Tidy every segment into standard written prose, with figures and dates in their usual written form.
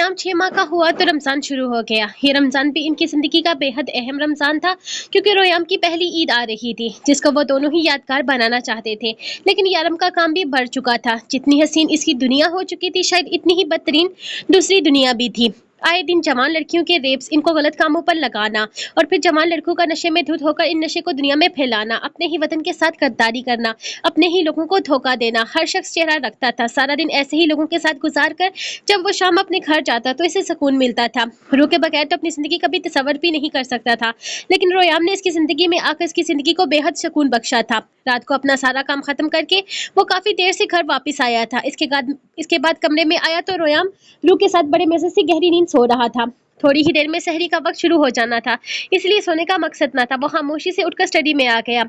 रोयाम 6 माह का हुआ तो रमज़ान शुरू हो गया। ये रमज़ान भी इनकी ज़िंदगी का बेहद अहम रमज़ान था, क्योंकि रोयाम की पहली ईद आ रही थी, जिसको वो दोनों ही यादगार बनाना चाहते थे। लेकिन यारम का काम भी बढ़ चुका था। जितनी हसीन इसकी दुनिया हो चुकी थी, शायद इतनी ही बदतरीन दूसरी दुनिया भी थी। आए दिन जवान लड़कियों के रेप्स, इनको गलत कामों पर लगाना और फिर जवान लड़कों का नशे में धुत होकर इन नशे को दुनिया में फैलाना, अपने ही वतन के साथ गद्दारी करना, अपने ही लोगों को धोखा देना। हर शख्स चेहरा रखता था। सारा दिन ऐसे ही लोगों के साथ गुजार कर जब वो शाम अपने घर जाता तो इसे सुकून मिलता था। रूह के बगैर तो अपनी जिंदगी कभी तसव्वुर भी नहीं कर सकता था। लेकिन रोयाम ने इसकी जिंदगी में आकर इसकी जिंदगी को बेहद सुकून बख्शा था। रात को अपना सारा काम खत्म करके वो काफी देर से घर वापस आया था। इसके बाद कमरे में आया तो रोयाम रूह के साथ बड़े मजे से गहरी नींद सो रहा था। थोड़ी ही देर में सहरी का वक्त शुरू हो जाना था, इसलिए सोने का मकसद ना था। वो खामोशी से उठकर स्टडी में आ गया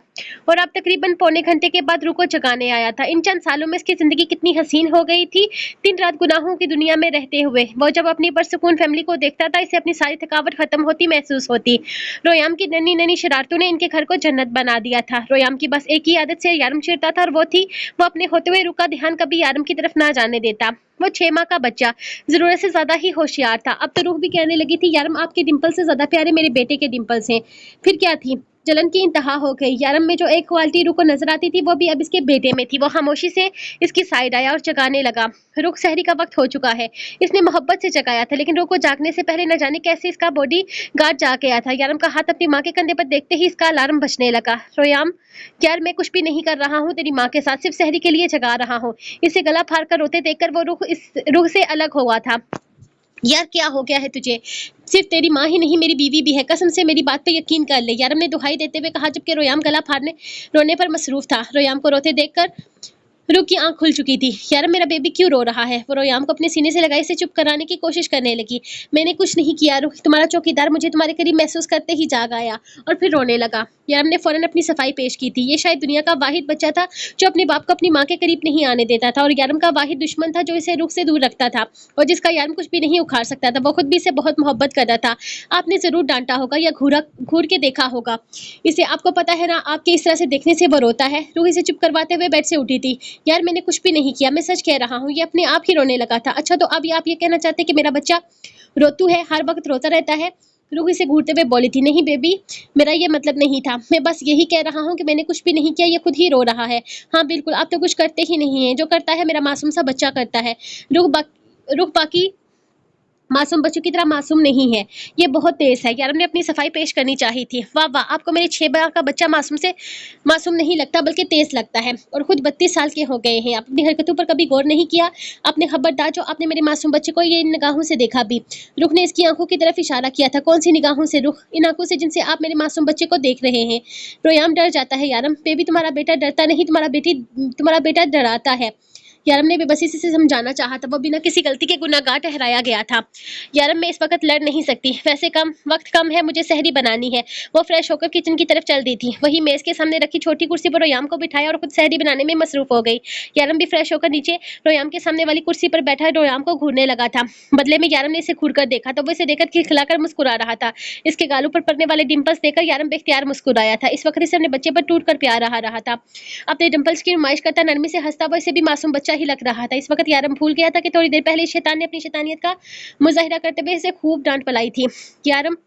और अब तकरीबन पौने घंटे के बाद रूह को जगाने आया था। इन चंद सालों में इसकी जिंदगी कितनी हसीन हो गई थी। दिन रात गुनाहों की दुनिया में रहते हुए वो जब अपनी परसुकून फैमिली को देखता था, इसे अपनी सारी थकावट खत्म होती महसूस होती। रोयाम की नन्ही नन्ही शरारतों ने इनके घर को जन्नत बना दिया था। रोयाम की बस एक ही आदत से यारम चिढ़ता था, और वो थी वो अपने होते हुए रूह का ध्यान कभी यारम की तरफ ना जाने देता। वो 6 माह का बच्चा जरूरत से ज्यादा ही होशियार था। अब तो रूह भी कहने लगी थी, यारम आपके डिंपल से ज्यादा प्यारे मेरे बेटे के डिंपल्स हैं। फिर क्या थी, जलन की इंतहा हो गई। यारम में जो एक क्वालिटी रूह को नजर आती थी, वो भी अब इसके बेटे में थी। वो खामोशी से इसकी साइड आया और जगाने लगा। रुख सहरी का वक्त हो चुका है। इसने मोहब्बत से जगाया था, लेकिन रूह को जागने से पहले न जाने कैसे इसका बॉडी गार्ड जाग गया था। यारम का हाथ अपनी माँ के कंधे पर देखते ही इसका अलार्म बजने लगा। रोयाम, यार मैं कुछ भी नहीं कर रहा हूँ, तेरी माँ के साथ सिर्फ सहरी के लिए जगा रहा हूँ। इसे गला फाड़ कर रोते देखकर वो रूह से अलग हुआ था। यार क्या हो गया है तुझे? सिर्फ तेरी माँ ही नहीं, मेरी बीवी भी है। कसम से मेरी बात पे यकीन कर ले, यारम ने दुहाई देते हुए कहा, जबकि रोयाम गला फाड़ने रोने पर मसरूफ था। रोयाम को रोते देखकर रूह की आंख खुल चुकी थी। यार मेरा बेबी क्यों रो रहा है? वो रोयाम को अपने सीने से लगाई से चुप कराने की कोशिश करने लगी। मैंने कुछ नहीं किया रूह, तुम्हारा चौकीदार मुझे तुम्हारे करीब महसूस करते ही जाग आया और फिर रोने लगा। यारम ने फौरन अपनी सफाई पेश की थी। ये शायद दुनिया का वाहिद बच्चा था जो अपने बाप को अपनी माँ के करीब नहीं आने देता था, और यारम का वाहिद दुश्मन था जो इसे रूह से दूर रखता था और जिसका यारम कुछ भी नहीं उखाड़ सकता था। वो खुद भी इसे बहुत मोहब्बत करता था। आपने जरूर डांटा होगा या घूर के देखा होगा इसे। आपको पता है ना, आपके इस तरह से देखने से वो रोता है। रूह इसे चुप करवाते हुए बेड से उठी थी। यार मैंने कुछ भी नहीं किया, मैं सच कह रहा हूँ, ये अपने आप ही रोने लगा था। अच्छा तो अब आप ये कहना चाहते कि मेरा बच्चा रोतू है, हर वक्त रोता रहता है? रूह इसे घूरते हुए बोली थी। नहीं बेबी, मेरा ये मतलब नहीं था। मैं बस यही कह रहा हूँ कि मैंने कुछ भी नहीं किया, ये खुद ही रो रहा है। हाँ बिल्कुल, आप तो कुछ करते ही नहीं है। जो करता है मेरा मासूम सा बच्चा करता है। रूह बाकी मासूम बच्चों की तरह मासूम नहीं है, ये बहुत तेज है। यारम ने अपनी सफाई पेश करनी चाहिए थी। वाह वाह, आपको मेरे 6 माह का बच्चा मासूम नहीं लगता, बल्कि तेज लगता है। और खुद 32 साल के हो गए हैं। आप अपनी हरकतों पर कभी गौर नहीं किया? आपने खबरदार जो आपने मेरे मासूम बच्चे को ये इन निगाहों से देखा भी। रुख ने इसकी आंखों की तरफ इशारा किया था। कौन सी निगाहों से रुख? इन आंखों से जिनसे आप मेरे मासूम बच्चे को देख रहे हैं। रोयाम डर जाता है। यारम बेबी, तुम्हारा बेटा डरता नहीं, तुम्हारा बेटा डराता है। यारम ने बेबसी से समझाना चाहा था। वो बिना किसी गलती के गुनाहगार ठहराया गया था। यारम मैं इस वक्त लड़ नहीं सकती, वैसे वक्त कम है, मुझे सहरी बनानी है। वो फ्रेश होकर किचन की तरफ चल दी थी। वही मेज के सामने रखी छोटी कुर्सी पर रोयाम को बिठाया और खुद सहरी बनाने में मसरूफ हो गई। यारम भी फ्रेश होकर नीचे रोयाम के सामने वाली कुर्सी पर बैठा रोयाम को घूरने लगा था। बदले में यारम ने इसे घूर कर देखा तो वो इसे देखकर खिलखिलाकर मुस्कुरा रहा था। इसके गालों पर पड़ने वाले डिंपल्स देखकर यारम बेख्तियार मुस्कुराया था। इस वक्त इसे अपने बच्चे पर टूट कर प्यार रहा था। अपने डिंपल्स की नुमाइश करता नरमी से हंसता वो इसे भी मासूम बच्चा ही लग रहा था। इस वक्त यारम भूल गया था कि थोड़ी देर पहले शैतान ने अपनी शैतानियत का मुजाहिरा करते हुए इसे खूब डांट पलाई थी। यारम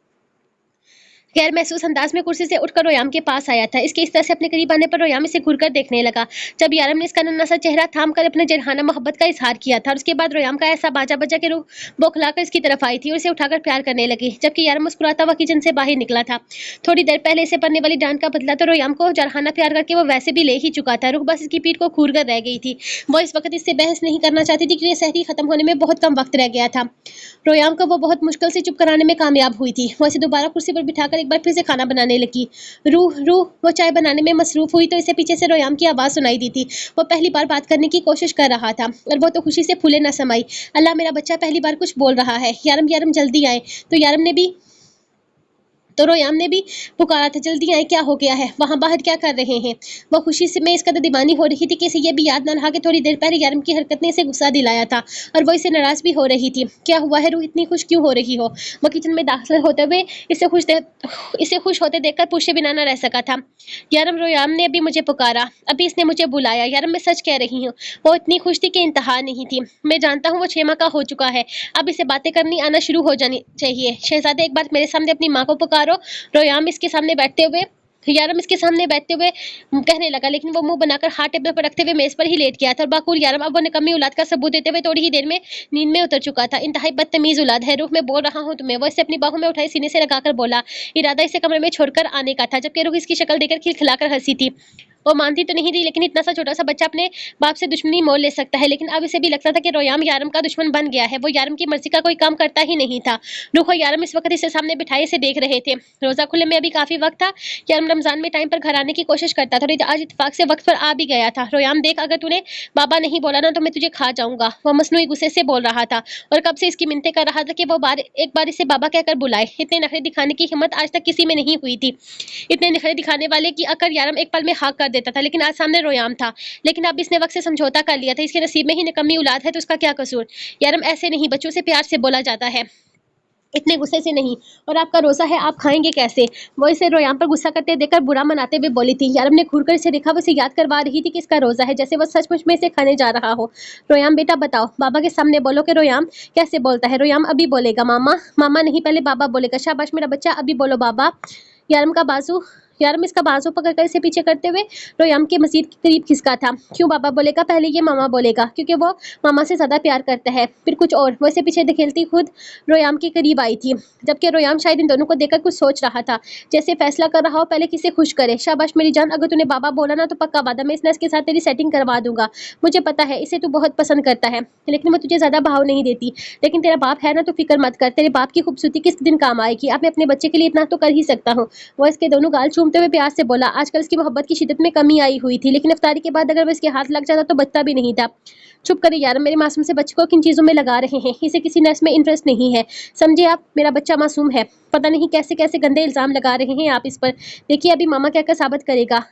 गैर महसूस अंदाज में कुर्सी से उठकर रोयाम के पास आया था। इसके इस तरह से अपने करीब आने पर रोयाम इसे घूरकर देखने लगा। जब यारम ने इसका नन्हा सा चेहरा थाम कर अपने जरहाना मोहब्बत का इजहार किया था, और उसके बाद रोयाम का ऐसा बाजा बजा के रूह बौखलाकर इसकी तरफ आई थी और इसे उठाकर प्यार करने लगी। जबकि यारम मुस्कुराता हुआ किचन से बाहर निकला था। थोड़ी देर पहले इसे पड़ने वाली डांट का बदला तो रोयाम को जरहाना प्यार करके वो वैसे भी ले ही चुका था। रूह बस इसकी पीठ को घूर कर रह गई थी। वो इस वक्त इससे बहस नहीं करना चाहती थी, क्योंकि सहरी खत्म होने में बहुत कम वक्त रह गया था। रोयाम को वो बहुत मुश्किल से चुप कराने में कामयाब हुई थी। वो इसे दोबारा कुर्सी पर बिठाकर एक बार फिर से खाना बनाने लगी। रूह वो चाय बनाने में मसरूफ हुई तो इसे पीछे से रोयाम की आवाज सुनाई दी थी। वो पहली बार बात करने की कोशिश कर रहा था और वो तो खुशी से फूले न समाई। अल्लाह, मेरा बच्चा पहली बार कुछ बोल रहा है। यारम जल्दी आए। तो यारम ने भी तो रोयाम ने भी पुकारा था, जल्दी आए, क्या हो गया है, वहां बाहर क्या कर रहे हैं। वो खुशी से मैं इस कदर दीवानी हो रही थी कि इसे ये भी याद न रहा कि थोड़ी देर पहले यारम की हरकत ने इसे गुस्सा दिलाया था और वो इसे नाराज भी हो रही थी। क्या हुआ है रूह, इतनी खुश क्यों हो रही हो। वो किचन में दाखिल होते हुए इसे खुश होते देखकर पूछे बिना न रह सका था। यारम, रोयाम ने अभी मुझे पुकारा, अभी इसने मुझे बुलाया। यारम, मैं सच कह रही हूँ। वो इतनी खुश थी कि इंतहा नहीं थी। मैं जानता हूँ वो 6 माह का हो चुका है, अब इसे बातें करनी आना शुरू हो जानी चाहिए। शहजादे, एक बार मेरे सामने अपनी माँ को पुकारो। रोयाम इसके सामने बैठते हुए यारम इसके सामने बैठते हुए कहने लगा, लेकिन वो मुंह बनाकर हाथ टेबल पर रखते हुए मेज पर ही लेट गया था और बाकुल यारम अब वो निकम्मी औलाद का सबूत देते हुए थोड़ी ही देर में नींद में उतर चुका था। इंतहाई बदतमीज औलाद है रूह, मैं बोल रहा हूँ तुम्हें। वो इसे अपनी बाहों में उठाई सीने से लगाकर बोला। इरादा इसे कमरे में छोड़कर आने का था, जबकि रूह इसकी शक्ल देखकर खिलखिलाकर हंसी थी। वो मानती तो नहीं थी, लेकिन इतना सा छोटा सा बच्चा अपने बाप से दुश्मनी मोल ले सकता है। लेकिन अब इसे भी लगता था कि रोयाम यारम का दुश्मन बन गया है। वो यारम की मर्जी का कोई काम करता ही नहीं था। रूह और यारम इस वक्त इसे सामने बिठाए इसे देख रहे थे। रोजा खुले में अभी काफी वक्त था। यारम रमजान में टाइम पर घर आने की कोशिश करता था और आज इत्तेफाक से वक्त पर आ भी गया था। रोयाम, देख, अगर तूने बाबा नहीं बोला ना तो मैं तुझे खा जाऊंगा। वो मसनूई गुस्से से बोल रहा था और कब से इसकी मिन्नतें कर रहा था कि वो एक बार इसे बाबा कहकर बुलाए। इतने नखरे दिखाने की हिम्मत आज तक किसी में नहीं हुई थी। इतने नखरे दिखाने वाले की अकर यारम एक पल में हाँ कर देता था, लेकिन आज सामने रोयाम था। लेकिन अब इसने वक्त से समझौता कर लिया था। इसके नसीब में ही निकम्मी औलाद है तो उसका क्या कसूर। यारम, ऐसे नहीं, बच्चों से प्यार से बोला जाता है, इतने गुस्से से नहीं। और आपका रोजा है, आप खाएंगे कैसे। वो इसे रोयाम पर गुस्सा करते देखकर बुरा मनाते हुए बोली थी। यारम ने घूरकर इसे देखा, वो इसे याद करवा रही थी कि इसका रोजा है, जैसे वो सचमुच में इसे खाने जा रहा हो। रोयाम, बेटा बताओ, बाबा के सामने बोलो। कि रोयाम कैसे बोलता है। रोयाम अभी बोलेगा। मामा, मामा नहीं, पहले बाबा बोलेगा। शाबाश मेरा बच्चा, अभी बोलो बाबा। यारम का बाजू यारम इसका बाजू पकड़कर इसे पीछे करते हुए रोयाम के मजीद करीब खिसका था। क्यों बाबा बोलेगा, पहले ये मामा बोलेगा, क्योंकि वो मामा से ज्यादा प्यार करता है। फिर कुछ और। वो इसे पीछे धकेलती खुद रोयाम के करीब आई थी, जबकि रोयाम शायद इन दोनों को देखकर कुछ सोच रहा था, जैसे फैसला कर रहा हो पहले किसे खुश करे। शाबाश मेरी जान, अगर तूने बाबा बोला ना तो पक्का वादा, मैं इस नस के साथ तेरी सेटिंग करवा दूंगा। मुझे पता है इसे तू बहुत पसंद करता है, लेकिन मैं तुझे ज्यादा भाव नहीं देती। लेकिन तेरा बाप है ना, तो फिक्र मत कर, तेरे बाप की खूबसूरती किस दिन काम आएगी। अब मैं अपने बच्चे के लिए इतना तो कर ही सकता हूँ। वो इसके दोनों गाल चूमते हुए प्यार से बोला। आजकल इसकी मोहब्बत की शिद्दत में कमी आई हुई थी, लेकिन इफ्तारी के बाद अगर वो इसके हाथ लग जाता तो बचता भी नहीं था। चुप करिए यार, मेरे मासूम से बच्चे को किन चीजों में लगा रहे हैं। इसे किसी नर्स में इंटरेस्ट नहीं है, समझे आप। मेरा बच्चा मासूम है। पता नहीं कैसे कैसे गंदे इल्जाम लगा रहे हैं आप इस पर। देखिए अभी मामा क्या क्या साबित करेगा।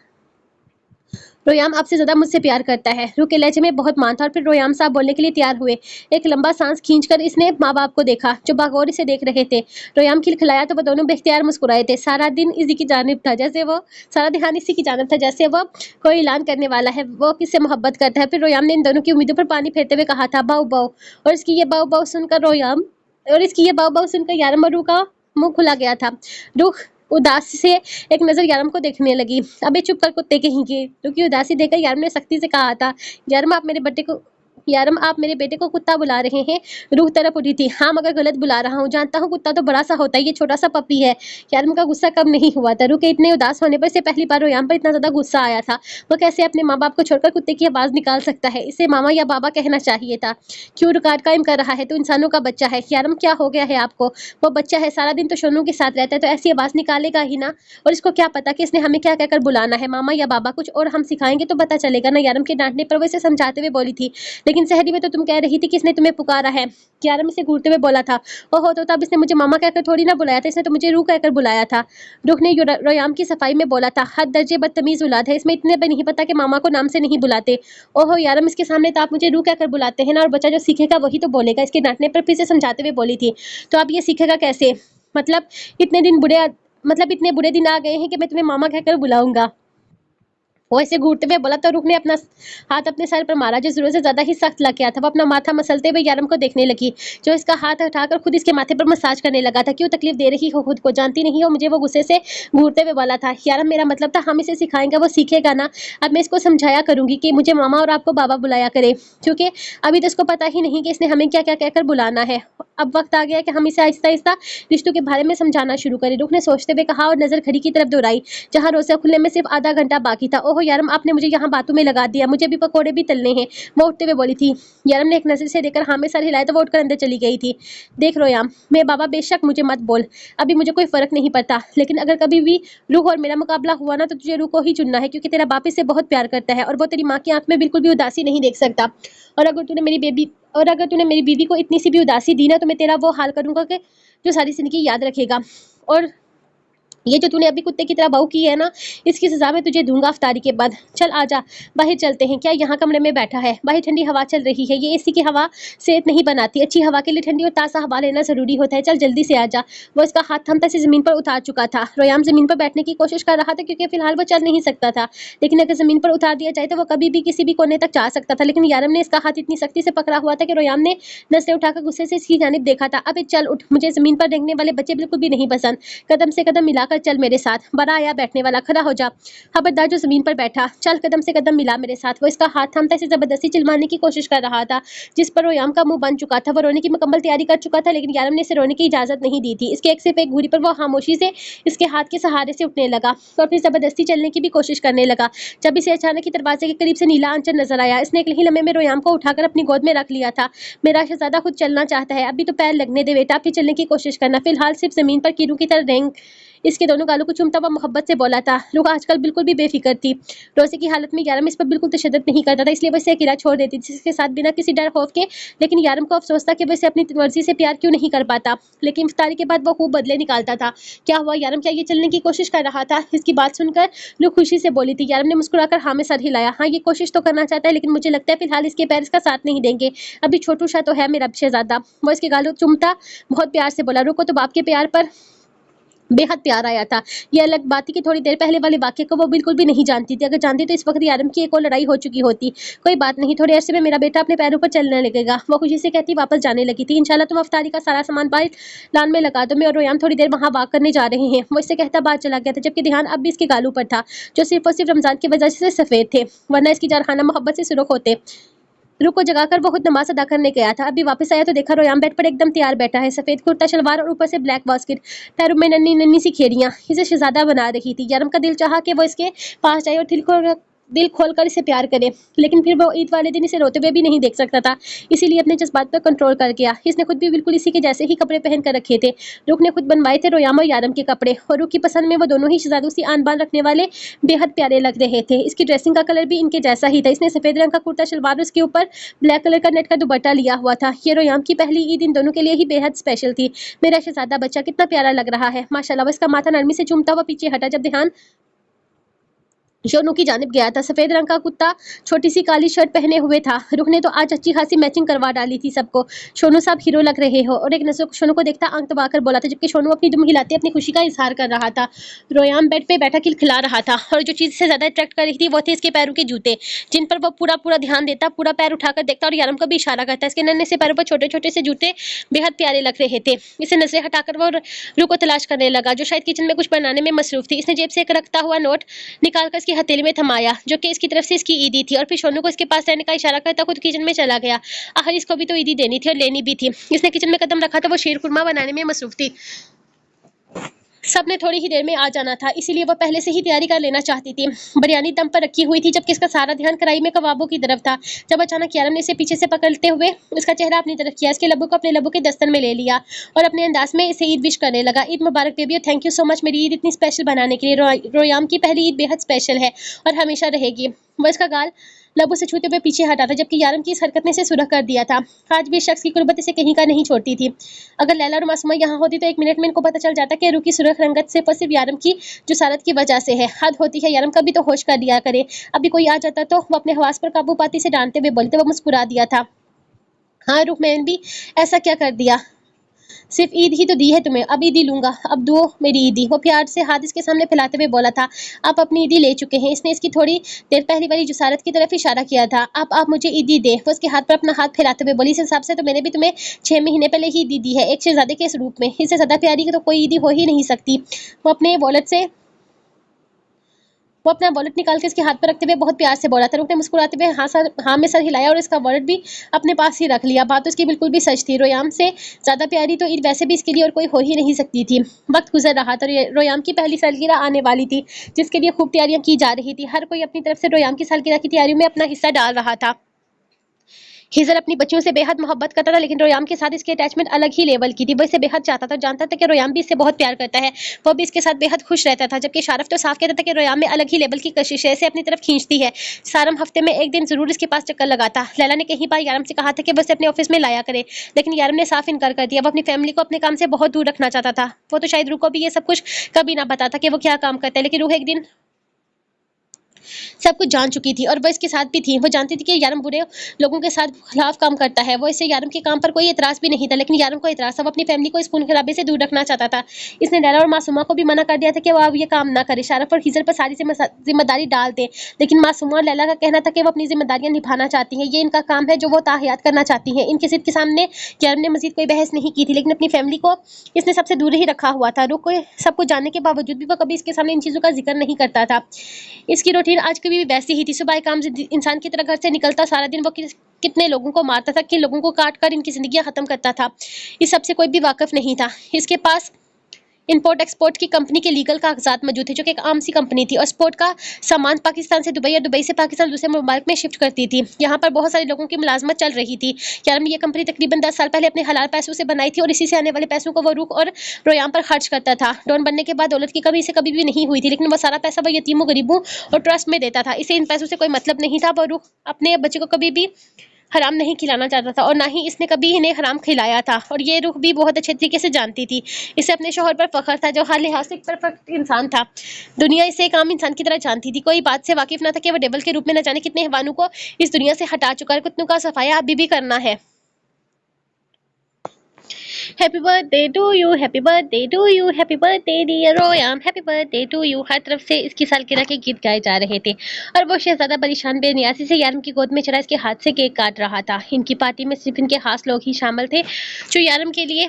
रोयाम आपसे ज्यादा मुझसे प्यार करता है। रूह के लहजे में बहुत मान था और फिर रोयाम साहब बोलने के लिए तैयार हुए। एक लंबा सांस खींचकर इसने माँ बाप को देखा जो बागौर इसे देख रहे थे। रोयाम खिलखिलाया तो वो दोनों बेख्तियार मुस्कुराए थे। सारा दिन इसी की जानिब था, जैसे वो सारा ध्यान इसी की जानिब था, जैसे वो कोई ऐलान करने वाला है वो किससे मोहब्बत करता है। फिर रोयाम ने इन दोनों की उम्मीदों पर पानी फेरते हुए कहा था, बाऊ बाऊ। और इसकी ये बाऊ बाऊ सुनकर रोयाम और इसकी ये बाऊ बाऊ सुनकर यारम और रूह का मुंह खुला गया था। रूह उदास से एक नजर यारम को देखने लगी। अबे चुप कर कुत्ते कहीं के। की उदासी देखकर यारम ने सख्ती से कहा था, यारम आप मेरे बेटे को कुत्ता बुला रहे हैं। रूह तरफ उठी थी। हाँ मगर गलत बुला रहा हूँ, जानता हूँ कुत्ता तो बड़ा सा होता है, ये छोटा सा पपी है। यारम का गुस्सा कम नहीं हुआ था। रूह के इतने उदास होने पर से पहली बार रोयाम पर इतना ज्यादा गुस्सा आया था। वो कैसे अपने माँ बाप को छोड़कर कुत्ते की आवाज निकाल सकता है। इसे मामा या बाबा कहना चाहिए था। क्यों रुकावट कायम कर रहा है, तो इंसानों का बच्चा है। यारम क्या हो गया है आपको। वो बच्चा है, सारा दिन तो शोनू के साथ रहता है, तो ऐसी आवाज निकालेगा ही ना। और इसको क्या पता कि इसने हमें क्या कहकर बुलाना है, मामा या बाबा। कुछ और हम सिखाएंगे तो पता चलेगा ना। यारम के डांटने पर वो इसे समझाते हुए बोली थी, लेकिन सहरी में तो तुम कह रही थी कि इसने तुम्हें पुकारा है। यारम इसे घूरते हुए बोला था। ओहो, तो तब इसने मुझे मामा कहकर थोड़ी ना बुलाया था, इसने तो मुझे रूह कहकर बुलाया था। रूह ने रोयाम की सफाई में बोला था, हद दर्जे बदतमीज औलाद है, इसमें इतने भी नहीं पता कि मामा को नाम से नहीं बुलाते। ओहो यारम, इसके सामने तो आप मुझे रूह कहकर बुलाते हैं ना, और बच्चा जो सीखेगा वही तो बोलेगा। इसके डांटने पर फिर से समझाते हुए बोली थी, तो आप ये सीखेगा कैसे। मतलब इतने दिन बुरे मतलब इतने बुरे दिन आ गए हैं कि मैं तुम्हें मामा कहकर बुलाऊंगा। वो ऐसे घूरते हुए बोला तो रूह ने अपना हाथ अपने सर पर मारा, जो जरूरत से ज्यादा ही सख्त लग गया था। वो अपना माथा मसलते हुए यारम को देखने लगी, जो इसका हाथ उठाकर खुद इसके माथे पर मसाज करने लगा था। क्यों तकलीफ दे रही हो खुद को, जानती नहीं हो मुझे। वो गुस्से से घूरते हुए बोला था, यारम मेरा मतलब था हम इसे सिखाएंगे, वो सीखेगा ना। अब मैं इसको समझाया करूंगी कि मुझे मामा और आपको बाबा बुलाया करे, क्योंकि अभी तो इसको पता ही नहीं कि इसने हमें क्या क्या कहकर बुलाना है। अब वक्त आ गया कि हम इसे आहिस्ता आहिस्ता रिश्तों के बारे में समझाना शुरू करें। रूह ने सोचते हुए कहा और नजर घड़ी की तरफ दोहराई, जहाँ रोजा खुलने में सिर्फ आधा घंटा बाकी था। ओहो यारम, आपने मुझे यहाँ बातों में लगा दिया, मुझे भी पकोड़े भी तलने हैं। वो उठते हुए बोली थी। यारम ने एक नजर से देखकर हाँ में सर हिलाया तो वो उठकर अंदर चली गई थी। देख रोयाम, मैं बाबा बेशक मुझे मत बोल, अभी मुझे कोई फर्क नहीं पड़ता, लेकिन अगर कभी भी रूह और मेरा मुकाबला हुआ ना तो तुझे रूह को ही चुनना है, क्योंकि तेरा बाप इससे बहुत प्यार करता है और वो तेरी माँ की आंख में बिल्कुल भी उदासी नहीं देख सकता। और अगर तूने मेरी बीवी को इतनी सी भी उदासी दी ना तो मैं तेरा वो हाल करूंगा कि जो सारी जिंदगी याद रखेगा। और ये जो तूने अभी कुत्ते की तरह बहू की है ना, इसकी सजा मैं तुझे दूंगा इफ्तारी के बाद। चल आजा, बाहर चलते हैं। क्या यहाँ कमरे में बैठा है? बाहर ठंडी हवा चल रही है, ये एसी की हवा सेहत नहीं बनाती। अच्छी हवा के लिए ठंडी और ताज़ा हवा लेना जरूरी होता है। चल जल्दी से आजा। वो इसका हाथ थमता से जमीन पर उतार चुका था। रोयाम जमीन पर बैठने की कोशिश कर रहा था क्योंकि फिलहाल वो चल नहीं सकता था, लेकिन अगर जमीन पर उतार दिया जाए तो वो कभी भी किसी भी कोने तक जा सकता था। लेकिन यारम ने इसका हाथ इतनी सख्ती से पकड़ा हुआ था कि रोयाम ने नसें उठाकर गुस्से से इसकी जानिब देखा था। अबे चल उठ, मुझे जमीन पर रेंगने वाले बच्चे बिल्कुल भी नहीं पसंद। कदम से कदम मिलाकर चल मेरे साथ। बड़ा आया बैठने वाला, खड़ा हो जा। खबरदार जो जमीन पर बैठा, चल कदम से कदम मिला मेरे साथ। वो इसका हाथ थामता इसे जबरदस्ती चिल्लाने की कोशिश कर रहा था, जिस पर रोयाम का मुंह बन चुका था। वो रोने की मुकम्मल तैयारी कर चुका था, लेकिन यारम ने इसे रोने की इजाजत नहीं दी थी। इसके एक सिर्फ एक घूरी पर वो खामोशी से इसके हाथ के सहारे से उठने लगा और फिर जबरदस्ती चलने की भी कोशिश करने लगा। जब इसे अचानक ही दरवाजे के करीब से नीला आंचल नजर आया। इसने एक ही लम्हे में रोयाम को उठाकर अपनी गोद में रख लिया था। मेरा शहजादा खुद चलना चाहता है, अभी तो पैर लगने दे बेटा, फिर चलने की कोशिश करना। फिलहाल सिर्फ जमीन पर कीड़ों की तरह रेंग इसके दोनों गालों को चूमता हुआ मोहब्बत से बोला था। रुख आजकल बिल्कुल भी बेफिक्र थी। रोज़े की हालत में यारम इस पर बिल्कुल तशद्दुद नहीं करता था, इसलिए वो इसे अकेला छोड़ देती थी, जिसके साथ बिना किसी डर खौफ के। लेकिन यारम को अफसोस था कि वो इसे अपनी मर्जी से प्यार क्यों नहीं कर पाता। लेकिन इफ्तारी के बाद वो खूब बदले निकालता था। क्या हुआ यारम, क्या ये चलने की कोशिश कर रहा था? इसकी बात सुनकर रुख खुशी से बोली थी। यारम ने मुस्कुराकर हाँ में सर हिलाया। हाँ, ये कोशिश तो करना चाहता है, लेकिन मुझे लगता है फिलहाल इसके पैर इसका साथ नहीं देंगे। अभी छोटू सा तो है मेरा शहजादा। वो इसके गालों चूमता बहुत प्यार से बोला। रुख को तो बाप के प्यार पर बेहद प्यार आया था। ये अलग बात थी कि थोड़ी देर पहले वाले वाक़ये को वो बिल्कुल भी नहीं जानती थी। अगर जानती तो इस वक्त यारम की एक और लड़ाई हो चुकी होती। कोई बात नहीं, थोड़े अरसे में मेरा बेटा अपने पैरों पर चलने लगेगा। वो खुशी से कहती वापस जाने लगी थी। इंशाल्लाह तुम अफ्तारी का सारा सामान बाहर लान में लगा दो, मैं और रोयाम थोड़ी देर वहाँ वॉक करने जा रहे हैं। वो इससे कहता बाहर चला गया था, जबकि ध्यान अब भी इसके गालों पर था, जो सिर्फ और सिर्फ रमजान की वजह से सफ़ेद थे, वरना इसकी जारखाना मोहब्बत से सुर्ख होते। रुख को जगाकर वो खुद नमाज अदा करने गया था। अभी वापस आया तो देखा रोयाम बेड पर एकदम तैयार बैठा है, सफेद कुर्ता शलवार और ऊपर से ब्लैक बास्केट, पैरों में नन्ही नन्ही सी खेड़ियां। इसे शहजादा बना रही थी। यारम का दिल चाहा कि वो इसके पास जाए और दिल खोलकर इसे प्यार करे, लेकिन फिर वो ईद वाले दिन इसे रोते हुए भी नहीं देख सकता था, इसीलिए अपने जज्बात पर कंट्रोल कर गया। इसने खुद भी बिल्कुल इसी के जैसे ही कपड़े पहन कर रखे थे। रुख ने खुद बनवाए थे रोयाम और यारम के कपड़े, और रुख की पसंद में वो दोनों ही शहजादों सी आन बान रखने वाले बेहद प्यारे लग रहे थे। इसकी ड्रेसिंग का कलर भी इनके जैसा ही था। इसने सफेद रंग का कुर्ता शलवार और उसके ऊपर ब्लैक कलर का नेट का दुपट्टा लिया हुआ था। ये रोयाम की पहली ईद इन दोनों के लिए ही बेहद स्पेशल थी। मेरा शहजादा बच्चा कितना प्यारा लग रहा है माशाल्लाह। वो इसका माथा नरमी से चूमता हुआ पीछे हटा, जब ध्यान शोनू की जानिब गया था। सफेद रंग का कुत्ता छोटी सी काली शर्ट पहने हुए था। रुख ने तो आज अच्छी खासी मैचिंग करवा डाली थी सबको। शोनू साहब हीरो लग रहे हो, और एक नजर शोनू को देखता आंख दबाकर बोला था, जबकि शोनू अपनी दुम हिलाते अपनी खुशी का इजहार कर रहा था। रोयाम बेड पे बैठा खिलखिला रहा था, और जो चीज से ज्यादा अट्रैक्ट कर रही थी वो थे इसके पैरों के जूते, जिन पर वो पूरा पूरा ध्यान देता, पूरा पैर उठाकर देखता और यारम को भी इशारा करता। इसके नन्हे से पैरों पर छोटे छोटे से जूते बेहद प्यारे लग रहे थे। इसे नजरें हटाकर वो रुख को तलाश करने लगा, जो शायद किचन में कुछ बनाने में मसरूफ थी। इसने जेब से एक रखता हुआ नोट निकालकर इसकी हथेली में थमाया, जो कि इसकी तरफ से इसकी ईदी थी, और फिर शोनू को इसके पास रहने का इशारा करता खुद किचन में चला गया। आखिर इसको भी तो ईदी देनी थी और लेनी भी थी। इसने किचन में कदम रखा तो वो शीर कुरमा बनाने में मसरूफ थी। सबने थोड़ी ही देर में आ जाना था, इसीलिए वो पहले से ही तैयारी कर लेना चाहती थी। बिरयानी दम पर रखी हुई थी, जबकि इसका सारा ध्यान कढ़ाई में कबाबों की तरफ था। जब अचानक यारम ने इसे पीछे से पकड़ते हुए इसका चेहरा अपनी तरफ किया, इसके लबों को अपने लबों के दस्तन में ले लिया और अपने अंदाज में इसे ईद विश करने लगा। ईद मुबारक बेबी, और थैंक यू सो मच मेरी ईद इतनी स्पेशल बनाने के लिए। रोयाम की पहली ईद बेहद स्पेशल है और हमेशा रहेगी। वो इसका गाल लबों से छूते हुए पीछे हटा था, जबकि यारम की इस हरकत ने इसे सुरख कर दिया था। आज भी इस शख्स की कुर्बत इसे कहीं का नहीं छोड़ती थी। अगर लैला और मासूमा यहाँ होती तो एक मिनट में इनको पता चल जाता कि रूह की सुरख रंगत सिर्फ यारम की जुसारत की वजह से है। हद होती है, यारम का भी तो होश कर दिया करे। अभी कोई आ जाता तो वो अपने हवास पर काबू पाती से डांटते हुए बोलते। वो मुस्कुरा दिया था। हाँ रूह, मैंने भी ऐसा क्या कर दिया? सिर्फ ईद ही तो दी है तुम्हें, अब ईदी लूंगा, अब दो मेरी ईदी। वो प्यार से हाथ इसके सामने फैलाते हुए बोला था। आप अपनी ईदी ले चुके हैं। इसने इसकी थोड़ी देर पहली वाली जुसारत की तरफ इशारा किया था। आप मुझे ईदी दे। वो उसके हाथ पर अपना हाथ फैलाते हुए बोली, इस हिसाब से तो मैंने भी तुम्हें 6 महीने पहले ही ईदी दी है, एक शहजादे के इस रूप में। इससे ज्यादा प्यारी तो कोई ईदी हो ही नहीं सकती। वो अपने वॉलेट से वो अपना वॉलेट निकाल के इसके हाथ पर रखते हुए बहुत प्यार से बोला था। रुख ने मुस्कुराते हुए हाँ में सर हिलाया और इसका वॉलेट भी अपने पास ही रख लिया। बात उसकी बिल्कुल भी सच थी। रोयाम से ज़्यादा प्यारी तो ईद वैसे भी इसके लिए और कोई हो ही नहीं सकती थी। वक्त गुजर रहा था, रोयाम की पहली सालगिरह आने वाली थी, जिसके लिए खूब तैयारियां की जा रही थी। हर कोई अपनी तरफ से रोयाम की सालगिरह की तैयारियों में अपना हिस्सा डाल रहा था। हिजर अपनी बच्चियों से बेहद मोहब्बत करता था, लेकिन रोयाम के साथ इसकी अटैचमेंट अलग ही लेवल की थी। वो इसे बेहद चाहता था, जानता था कि रोयाम भी इससे बहुत प्यार करता है, वो भी इसके साथ बेहद खुश रहता था। जबकि शारफ तो साफ कहता था कि रोयाम में अलग ही लेवल की कशिश है, इसे अपनी तरफ खींचती है। सारम हफ्ते में एक दिन जरूर इसके पास चक्कर लगाता। लैला ने कहीं बार यारम से कहा था कि वो इसे अपने ऑफिस में लाया करे, लेकिन यारम ने साफ इनकार कर दिया। वो अपनी फैमिली को अपने काम से बहुत दूर रखना चाहता था। वो तो शायद रूह को भी ये सब कुछ कभी ना बताता कि वो क्या काम करता है, लेकिन रूह एक दिन सब कुछ जान चुकी थी और वो इसके साथ भी थी। वो जानती थी कि यारम बुरे लोगों के साथ खिलाफ काम करता है। वो इससे यारम के काम पर कोई एतराज भी नहीं था, लेकिन यारम को एतराज था। वो अपनी फैमिली को इस खून खराबे से दूर रखना चाहता था। इसने लैला और मासूमा को भी मना कर दिया था कि वो अब ये काम ना करे, शारफ और हिजर पर सारी जिम्मेदारी डाल दे। लेकिन मासूमा और लैला का कहना था कि वो अपनी जिम्मेदारियां निभाना चाहती हैं, ये इनका काम है जो वो ताहयात करना चाहती हैं। इनके जिद के सामने यारम ने मजीद कोई बहस नहीं की थी, लेकिन अपनी फैमिली को इसने सबसे दूर ही रखा हुआ था। रुख को सब कुछ जानने के बावजूद भी वो कभी इसके सामने इन चीज़ों का जिक्र नहीं करता था। इसकी रूटीन आज कभी भी वैसी ही थी। सुबह काम इंसान की तरह घर से निकलता, सारा दिन वो कितने लोगों को मारता था, किन लोगों को काट कर इनकी जिंदगी खत्म करता था, इस सबसे कोई भी वाकिफ नहीं था। इसके पास इंपोर्ट एक्सपोर्ट की कंपनी के लीगल कागजात मौजूद थे, जो कि एक आम सी कंपनी थी, और एक्सपोर्ट का सामान पाकिस्तान से दुबई और दुबई से पाकिस्तान दूसरे मुल्क में शिफ्ट करती थी। यहाँ पर बहुत सारे लोगों की मुलाजमत चल रही थी। यारम ये कंपनी तकरीबन 10 साल पहले अपने हलाल पैसों से बनाई थी और इसी से आने वाले पैसों को वो रूह और रोयाम पर खर्च करता था। डॉन बनने के बाद दौलत की कमी इसे कभी भी नहीं हुई थी, लेकिन वो सारा पैसा वो यतीमों, गरीबों और ट्रस्ट में देता था। इसे इन पैसों से कोई मतलब नहीं था। वो रूह अपने बच्चे को कभी भी हराम नहीं खिलाना चाहता था और ना ही इसने कभी इन्हें हराम खिलाया था, और ये रूह भी बहुत अच्छे तरीके से जानती थी। इसे अपने शोहर पर फख्र था, जो हर लिहाज से एक परफेक्ट इंसान था। दुनिया इसे एक आम इंसान की तरह जानती थी, कोई बात से वाकिफ ना था कि वह डेविल के रूप में न जाने कितने हैवानों को इस दुनिया से हटा चुका है। कुत्तों का सफाया अभी भी करना है। Happy birthday to you, happy birthday to you, happy birthday dear Royam, happy birthday to you. हर तरफ से इसकी सालगिरह के गीत गाए जा रहे थे और वो शहजादा परेशान बेनियासी से यारम की गोद में चढ़ा इसके हाथ से केक काट रहा था। इनकी पार्टी में सिर्फ इनके खास लोग ही शामिल थे, जो यारम के लिए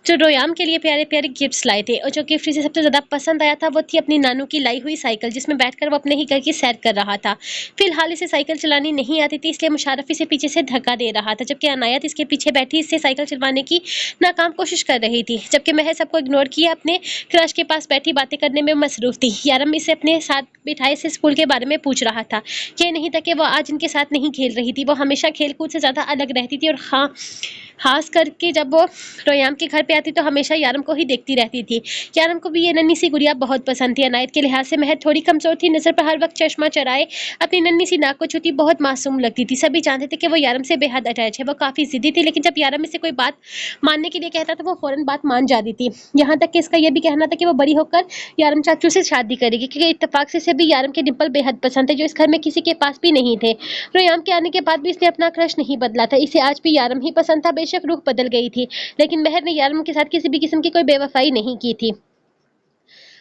जो रोयाम के लिए प्यारे प्यारे गिफ्ट्स लाए थे, और जो गिफ्ट इसे सबसे ज्यादा पसंद आया था वो थी अपनी नानू की लाई हुई साइकिल, जिसमें बैठकर वो अपने ही घर की सैर कर रहा था। फिलहाल इसे साइकिल चलानी नहीं आती थी, इसलिए मुशारफ इसे पीछे से धक्का दे रहा था, जबकि अनायत इसके पीछे बैठी इससे साइकिल चलवाने की नाकाम कोशिश कर रही थी। जबकि महज सबको इग्नोर किया अपने क्रश के पास बैठी बातें करने में मसरूफ थी। यारम इसे अपने साथ बिठाए से स्कूल के बारे में पूछ रहा था। ये नहीं था कि वो आज इनके साथ नहीं खेल रही थी, वो हमेशा खेलकूद से ज्यादा अलग रहती थी, और हाँ, खास करके जब वो रोयाम के घर पे आती तो हमेशा यारम को ही देखती रहती थी। यारम को भी ये नन्ही सी गुड़िया बहुत पसंद थी। अनायत के लिहाज से महज थोड़ी कमजोर थी, नजर पर हर वक्त चश्मा चढ़ाए अपनी नन्ही सी नाक को छूती बहुत मासूम लगती थी। सभी जानते थे कि वो यारम से बेहद अटैच है, वो काफी जिद्दी थी, लेकिन जब यारम इससे कोई बात मानने के लिए कहता तो वो फौरन बात मान जाती थी। यहाँ तक कि इसका यह भी कहना था कि वो बड़ी होकर यारम चाचू से शादी करेगी, क्योंकि इत्तेफाक से भी यारम के डिंपल बेहद पसंद थे, जो इस घर में किसी के पास भी नहीं थे। रोयाम के आने के बाद भी इसने अपना क्रश नहीं बदला था, इसे आज भी यारम ही पसंद था। बेशक रूह बदल गई थी, लेकिन महर ने यारम के साथ किसी भी किस्म की कोई बेवफाई नहीं की थी।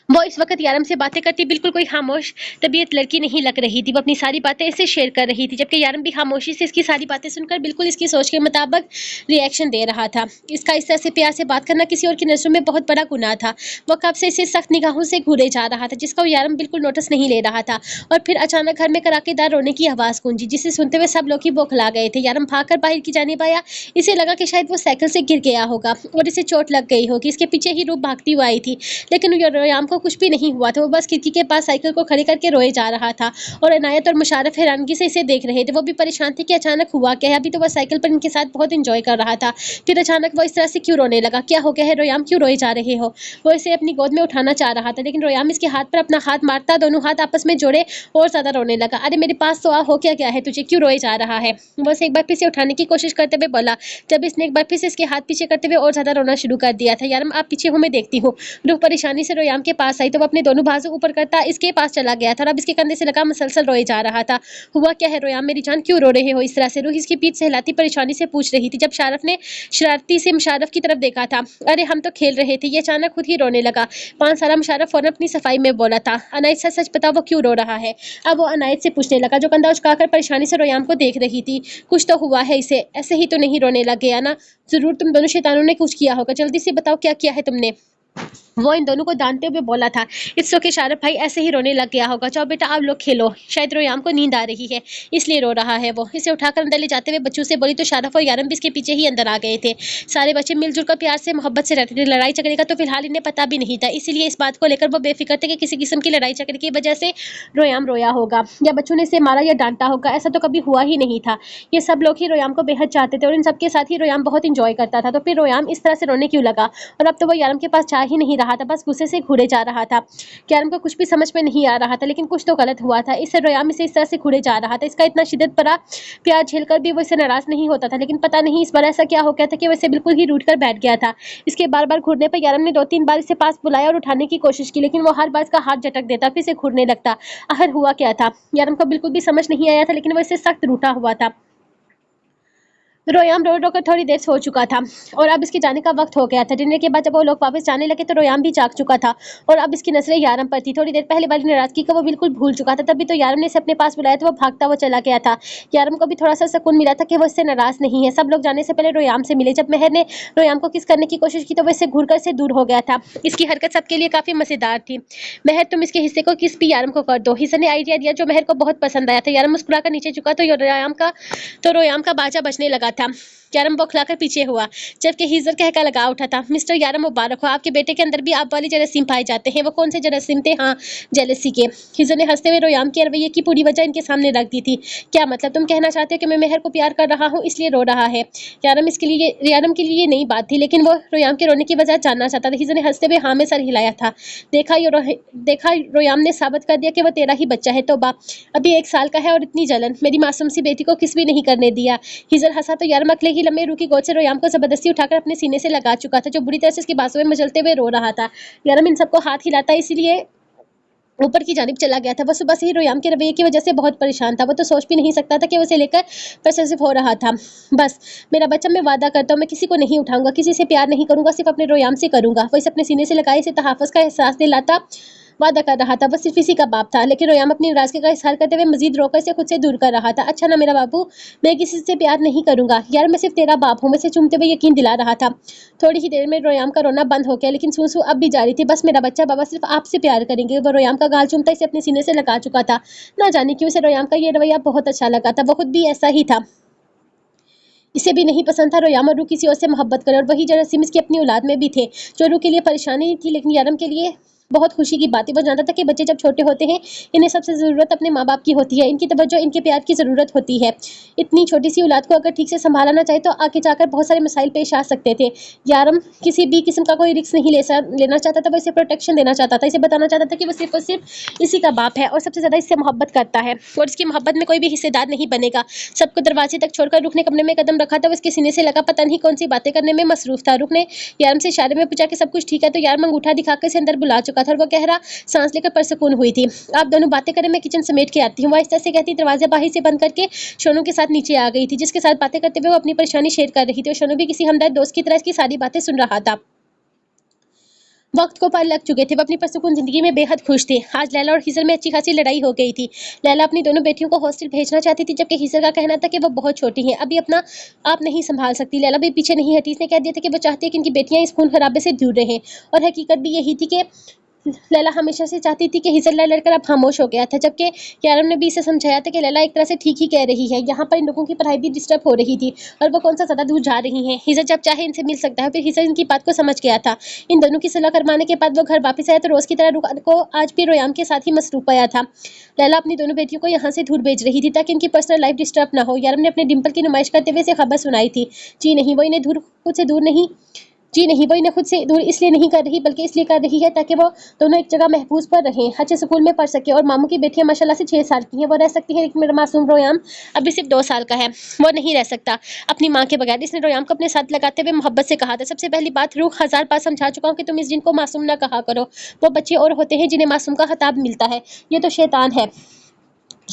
वो इस वक्त यारम से बातें करती बिल्कुल कोई खामोश तबीयत लड़की नहीं लग रही थी। वो अपनी सारी बातें इससे शेयर कर रही थी, जबकि यारम भी खामोशी से इसकी सारी बातें सुनकर बिल्कुल इसकी सोच के मुताबिक रिएक्शन दे रहा था। इसका इस तरह से प्यार से बात करना किसी और की नजरों में बहुत बड़ा गुनाह था। वो कब से इसे सख्त निगाहों से घूरे जा रहा था, जिसका वो यारम बिल्कुल नोटिस नहीं ले रहा था। और फिर अचानक घर में कड़ाकेदार रोने की आवाज गूंजी, जिसे सुनते हुए सब लोग ही बौखला गए थे। यारम भागकर बाहर की जानिब आया। इसे लगा कि शायद वो साइकिल से गिर गया होगा और इसे चोट लग गई होगी। इसके पीछे ही रूप भागती हुई आई थी, लेकिन रोयाम को कुछ भी नहीं हुआ था। वो बस खिड़की के पास साइकिल को खड़े करके रोए जा रहा था, और अनायत और मुशारफ हैरानगी से इसे देख रहे थे। वो भी परेशान थे कि अचानक हुआ क्या है। अभी तो वह साइकिल पर इनके साथ बहुत एंजॉय कर रहा था, फिर अचानक वो इस तरह से क्यों रोने लगा। क्या हो गया है रोयाम, क्यों रोए जा रहे हो? वो इसे अपनी गोद में उठाना चाह रहा था, लेकिन रोयाम इसके हाथ पर अपना हाथ मारता दोनों हाथ आपस में जोड़े और ज्यादा रोने लगा। अरे मेरे पास तो आ, हो क्या है तुझे, क्यों रोए जा रहा है? वो इसे एक बार फिर से उठाने की कोशिश करते हुए बोला, जब इसने एक बार फिर से इसके हाथ पीछे करते हुए और ज्यादा रोना शुरू कर दिया था। यारम आप पीछे हो, मैं देखती हूँ। रूह परेशानी से रोयाम के पास आई तो वो अपने दोनों बाजू ऊपर करता इसके पास चला गया था, और अब इसके कंधे से लगा मसलसल रोए जा रहा था। हुआ क्या है रोयाम, मेरी जान, क्यों रो रहे हो इस तरह से? रूह इसकी पीठ सहलाती परेशानी से पूछ रही थी, जब शारफ ने शरारती से मुशारफ की तरफ देखा था। अरे हम तो खेल रहे थे। ये अचानक खुद ही रोने लगा। 5 साल मुशारफ फौरन अपनी सफाई में बोला था, अनायत सच सच बताओ वो क्यों रो रहा है? अब वो अनायत से पूछने लगा, जो कंधा उचकाकर परेशानी से रोयाम को देख रही थी। कुछ तो हुआ है इसे, ऐसे ही तो नहीं रोने लग गया ना? जरूर तुम दोनों शैतानों ने कुछ किया होगा। जल्दी से बताओ क्या किया है तुमने? वो इन दोनों को डांटते हुए बोला था। इससे के शारफ भाई ऐसे ही रोने लग गया होगा। जाओ बेटा आप लोग खेलो, शायद रोयाम को नींद आ रही है इसलिए रो रहा है वो। इसे उठाकर अंदर ले जाते हुए बच्चों से बोली तो शारफ और यारम भी इसके पीछे ही अंदर आ गए थे। सारे बच्चे मिलजुल कर प्यार से मोहब्बत से रहते थे। लड़ाई झगड़े का तो फिलहाल इन्हें पता भी नहीं था, इसीलिए इस बात को लेकर वो बेफिक्र थे कि किसी किस्म की लड़ाई झगड़े की वजह से रोयाम रोया होगा या बच्चों ने इसे मारा या डांटा होगा। ऐसा तो कभी हुआ ही नहीं था। ये सब लोग ही रोयाम को बेहद चाहते थे और इन सबके साथ ही रोयाम बहुत इंजॉय करता था। तो फिर रोयाम इस तरह से रोने क्यों लगा? और अब तो वो यारम के पास जा ही नहीं रहा था, बस गुस्से से घूरे जा रहा था। यारम को कुछ भी समझ में नहीं आ रहा था, लेकिन कुछ तो गलत हुआ था। इससे रोयाम इसे इस तरह से घूरे जा रहा था। इसका इतना शिद्दत भरा प्यार झेलकर भी वो इससे नाराज नहीं होता था, लेकिन पता नहीं इस बार ऐसा क्या हो गया था कि वो इसे बिल्कुल ही रूठ कर बैठ गया था। इसके बार बार घूरने पर यारम ने 2-3 बार इसे पास बुलाया और उठाने की कोशिश की, लेकिन वो हर बार इसका हाथ झटक देता, फिर इसे घूरने लगता। आखिर हुआ क्या था यारम को बिल्कुल भी समझ नहीं आया था, लेकिन वो इससे सख्त रूठा हुआ था। रोयाम रो रो कर थोड़ी देर सो चुका था और अब इसके जाने का वक्त हो गया था। डिनर के बाद जब वो लोग वापस जाने लगे तो रोयाम भी जाग चुका था और अब इसकी नजरें यारम पर थी। थोड़ी देर पहले वाली नाराजगी को वो बिल्कुल भूल चुका था। तभी तो यारम ने इसे अपने पास बुलाया तो वो भागता हुआ चला गया था। यारम को भी थोड़ा सा सुकून मिला था कि वो इससे नाराज नहीं है। सब लोग जाने से पहले रोयाम से मिले। जब मेहर ने रोयाम को किस करने की कोशिश की तो वो इससे घूर कर से दूर हो गया था। इसकी हरकत सबके लिए काफी मजेदार थी। मेहर तुम इसके हिस्से को किस भी यारम को कर दो। हिस्से ने आइडिया दिया जो मेहर को बहुत पसंद आया था। यारम मुस्कुराकर नीचे झुका तो रोयाम का बाजा बजने लगा था। यारम बौखलाकर पीछे हुआ जबकि हिजर कहकर लगा उठा था, मिस्टर यारम मुबारक हो, आपके बेटे के अंदर भी आप वाली जरासीम पाए जाते हैं। वो कौन से जरासीम थे? हाँ, जेलसी के। हिजर ने हंसते हुए रोयाम के रवैये की पूरी वजह इनके सामने रख दी थी। क्या मतलब? तुम कहना चाहते हो कि मैं मेहर को प्यार कर रहा हूँ इसलिए रो रहा है? यारम के लिए ये नई बात थी, लेकिन वो रोयाम के रोने की वजह जानना चाहता था। हिजर ने हंसते हुए हाँ में सर हिलाया था। देखा रोयाम ने साबित कर दिया कि वो तेरा ही बच्चा है। तौबा, अभी 1 साल का है और इतनी जलन मेरी मासूम सी बेटी को किस भी नहीं करने दिया। हिजर हंसा तो यारम अगले ही लम्हे रूह की गोद से रोयाम को जबरदस्ती उठाकर अपने सीने से लगा चुका था, जो बुरी तरह से इसकी बांसुएं में मचलते हुए रो रहा था। यारम इन सबको हाथ हिलाता इसीलिए ऊपर की जानिब चला गया था। वो सुबह से ही रोयाम के रवैये की वजह से बहुत परेशान था। वो तो सोच भी नहीं सकता था कि उसे लेकर पसेसिव हो रहा था। बस मेरा बच्चा, मैं वादा करता हूँ मैं किसी को नहीं उठाऊंगा, किसी से प्यार नहीं करूंगा, सिर्फ अपने रोयाम से करूंगा। वो इसे अपने सीने से लगाए, इसे तहफ़्फ़ुज़ का एहसास दिलाता वादा कर रहा था। वो सिर्फ इसी का बाप था, लेकिन रोयाम अपनी नाराजगी का इजहार करते हुए मजीद रोकर इसे खुद से दूर कर रहा था। अच्छा ना मेरा बाबू, मैं किसी से प्यार नहीं करूंगा यार, मैं सिर्फ तेरा बाप हूँ। मैं इसे चूमते हुए यकीन दिला रहा था। थोड़ी ही देर में रोयाम का रोना बंद हो गया, लेकिन सूसू अब भी जारी थी। बस मेरा बच्चा, बाबा सिर्फ आपसे प्यार करेंगे। वो रोयाम का गाल चूमता इसे अपने सीने से लगा चुका था। ना जाने क्यों उसे रोयाम का ये रवैया बहुत अच्छा लगा था। वो खुद भी ऐसा ही था। इसे भी नहीं पसंद था रोयाम और रूह किसी और से मोहब्बत करे, और वही जरासीम इसकी अपनी औलाद में भी थे, जो रूह के लिए परेशानी थी लेकिन यारम के लिए बहुत खुशी की बात है। वो जानता था कि बच्चे जब छोटे होते हैं इन्हें सबसे ज़रूरत अपने माँ बाप की होती है। इनकी तवज्जो, इनके प्यार की ज़रूरत होती है। इतनी छोटी सी औलाद को अगर ठीक से संभाला ना चाहे तो आगे जाकर बहुत सारे मसाइल पेश आ सकते थे। यारम किसी भी किस्म का कोई रिस्क नहीं लेना चाहता था। वो इसे प्रोटेक्शन देना चाहता था, इसे बताना चाहता था कि वो सिर्फ और सिर्फ इसी का बाप है और सबसे ज़्यादा इससे मोहब्बत करता है और इसकी मोहब्बत में कोई भी हिस्सेदार नहीं बनेगा। सबको दरवाजे तक छोड़कर रुख ने कमरे में कदम रखा था। वो इसके सीने से लगा, पता नहीं कौन सी बातें करने में मसरूफ था। रुख ने यारम से इशारे में पूछा कि सब कुछ ठीक है, तो यारम अंगूठा दिखाकर इसे अंदर बुला चुका था और वो गहरा सांस लेकर परसकून हुई थी। आप दोनों बातें करें, मैं किचन समेट के आती हूँ। वो आहिस्ता से कहती दरवाजा बाहर से बंद करके शोनू के साथ नीचे आ गई थी, जिसके साथ बातें करते हुए वो अपनी परेशानी शेयर कर रही थी और शोनू भी किसी हमदर्द दोस्त की तरह इसकी सारी बातें सुन रहा था। वक्त को पार लग चुके थे। वो अपनी परसुकून जिंदगी में बेहद खुश थे। आज लैला और हिजर में अच्छी खासी लड़ाई हो गई थी। लैला अपनी दोनों बेटियों को हॉस्टल भेजना चाहती थी, जबकि हिजर का कहना था कि वो बहुत छोटी हैं, अभी अपना आप नहीं संभाल सकती। लैला भी पीछे नहीं हटी। इसने कह दिया था कि वो चाहती है कि इनकी बेटियां इस खून खराबे से दूर रहें, और हकीकत भी यही थी कि लैला हमेशा से चाहती थी कि हिजर लड़कर अब खामोश हो गया था, जबकि यारम ने भी इसे समझाया था कि लैला एक तरह से ठीक ही कह रही है। यहाँ पर इन लोगों की पढ़ाई भी डिस्टर्ब हो रही थी और वो कौन सा ज़्यादा दूर जा रही हैं। हिजर जब चाहे इनसे मिल सकता है। फिर हिजर इनकी बात को समझ गया था। इन दोनों की सलाह करवाने के बाद वो घर वापस आया तो रोज़ की तरह रुख को आज भी रोयाम के साथ ही मसरूफ पाया था। लैला अपनी दोनों बेटियों को यहाँ से दूर भेज रही थी ताकि इनकी पर्सनल लाइफ डिस्टर्ब ना हो। यारम ने अपने डिम्पल की नुमाइश करते हुए इसे खबर सुनाई थी। जी नहीं, वो इन्हें खुद से दूर नहीं जी नहीं, वो इन्हें खुद से दूर इसलिए नहीं कर रही, बल्कि इसलिए कर रही है ताकि वो दोनों एक जगह महफूज पर रहें, अच्छे स्कूल में पढ़ सके। और मामू की बेटियां माशाल्लाह से 6 साल की हैं, वो रह सकती है, लेकिन मेरा मासूम रोयाम अभी सिर्फ 2 साल का है, वो नहीं रह सकता अपनी माँ के बगैर। इसने रोयाम को अपने साथ लगाते हुए मोहब्बत से कहा था, सबसे पहली बात, रूह 1000 बार समझा चुका हूँ कि तुम इस जिन को मासूम ना कहा करो। वो बच्चे और होते हैं जिन्हें मासूम का खिताब मिलता है, ये तो शैतान है,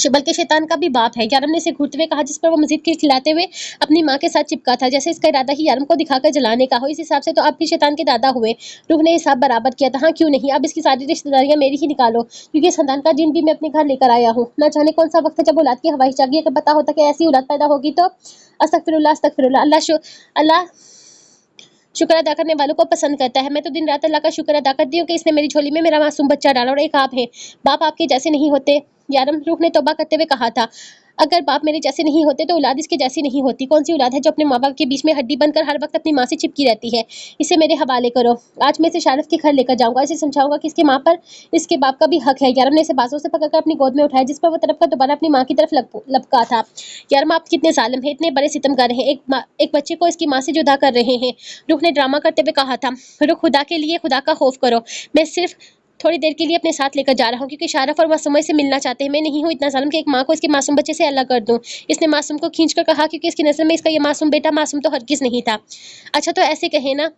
बल्कि शैतान का भी बाप है। यारम ने इसे घूरते हुए कहा, जिस पर वो मजीद खिलखिलाते हुए अपनी माँ के साथ चिपका था, जैसे इसका इरादा ही यारम को दिखाकर जलाने का हो। इस हिसाब से तो आप भी शैतान के दादा हुए। रूह ने हिसाब बराबर किया था। हाँ क्यों नहीं, अब इसकी सारी रिश्तेदारियां मेरी ही निकालो, क्योंकि इस खानदान का जिन भी मैं अपने घर लेकर आया हूँ। ना जाने कौन सा वक्त है जब औलाद की हवाई जागी, अगर पता होता कि ऐसी औलाद पैदा होगी तो अस्तगफिरुल्लाह अस्तगफिरुल्लाह, अल्लाह शुक्र अदा करने वालों को पसंद करता है। मैं तो दिन रात अल्लाह का शुक्र अदा करती हूँ कि इसने मेरी झोली में मेरा मासूम बच्चा डाला और एक आप है। बाप आपके जैसे नहीं होते। यारम रूह ने तौबा करते हुए कहा था, अगर बाप मेरे जैसे नहीं होते तो औलाद इसके जैसी नहीं होती। कौन सी औलाद है जो अपने माँ बाप के बीच में हड्डी बनकर हर वक्त अपनी माँ से चिपकी रहती है। इसे मेरे हवाले करो। आज मैं इसे शारफ के घर लेकर जाऊंगा। इसे समझाऊंगा कि इसके माँ पर इसके बाप का भी हक है। यारम ने इसे बाजों से पकड़कर अपनी गोद में उठाया, जिस पर वो तरफ का दोबारा अपनी माँ की तरफ लपका था। यारम, आप कितने जालिम हैं, इतने बड़े सितमगर हैं, एक बच्चे को इसकी माँ से जुदा कर रहे हैं। रुख ने ड्रामा करते हुए कहा था। रुख, खुदा के लिए खुदा का खौफ करो। मैं सिर्फ थोड़ी देर के लिए अपने साथ लेकर जा रहा हूँ, क्योंकि शारफ और मासूम से मिलना चाहते हैं। मैं नहीं हूँ इतना जालिम कि एक माँ को इसके मासूम बच्चे से अलग कर दूं। इसने मासूम को खींचकर कहा, क्योंकि इसकी नजर में इसका ये मासूम बेटा मासूम तो हरगिज नहीं था। अच्छा तो ऐसे कहे ना,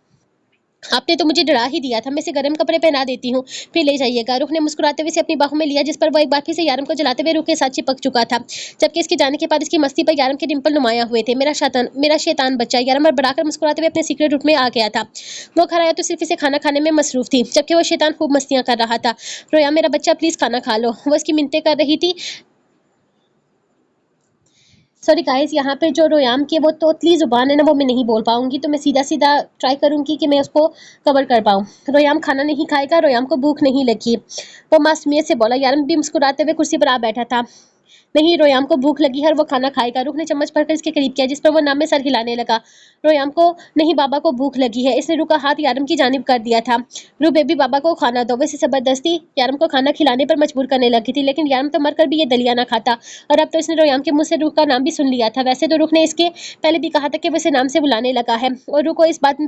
आपने तो मुझे डरा ही दिया था। मैं इसे गर्म कपड़े पहना देती हूँ, फिर ले जाइएगा। रुख ने मुस्कुराते हुए इसे अपनी बाहों में लिया, जिस पर वो एक बार फिर से यारम को जलाते हुए रुख के साथ चिपक चुका था। जबकि इसके जाने के बाद इसकी मस्ती पर यारम के डिंपल नुमाया हुए थे। मेरा शैतान बच्चा। यारम बढ़ाकर मुस्कुराते हुए अपने सीक्रेट रूट में आ गया था। वो घर आया तो सिर्फ इसे खाना खाने में मसरूफ थी, जबकि वो शैतान खूब मस्तियां कर रहा था। रोया, मेरा बच्चा प्लीज खाना खा लो, वो इसकी मिन्नतें कर रही थी। सॉरी गाइस, यहाँ पे जो रोयाम की वो तोतली जुबान है ना, वो मैं नहीं बोल पाऊंगी, तो मैं सीधा सीधा ट्राई करूंगी कि मैं उसको कवर कर पाऊँ। रोयाम खाना नहीं खाएगा, रोयाम को भूख नहीं लगी। वो मासूमियत से बोला। यारम भी मुस्कुराते हुए कुर्सी पर आ बैठा था। नहीं, रोयाम को भूख लगी है और वो खाना खाएगा। रुख ने चम्मच भरकर इसके करीब किया, जिस पर वो नाम में सर हिलाने लगा। रोयाम को नहीं, बाबा को भूख लगी है। इसने रुख का हाथ यारम की जानिब कर दिया था। रुख, बेबी बाबा को खाना दो। वैसे जबरदस्ती यारम को खाना खिलाने पर मजबूर करने लगी थी, लेकिन यारम तो मरकर भी ये दलिया ना खाता। और अब तो इसने रोयाम के मुंह से रुख का नाम भी सुन लिया था। वैसे तो रुख ने इसके पहले भी कहा था कि वो इसे नाम से बुलाने लगा है, और रुख को इस बात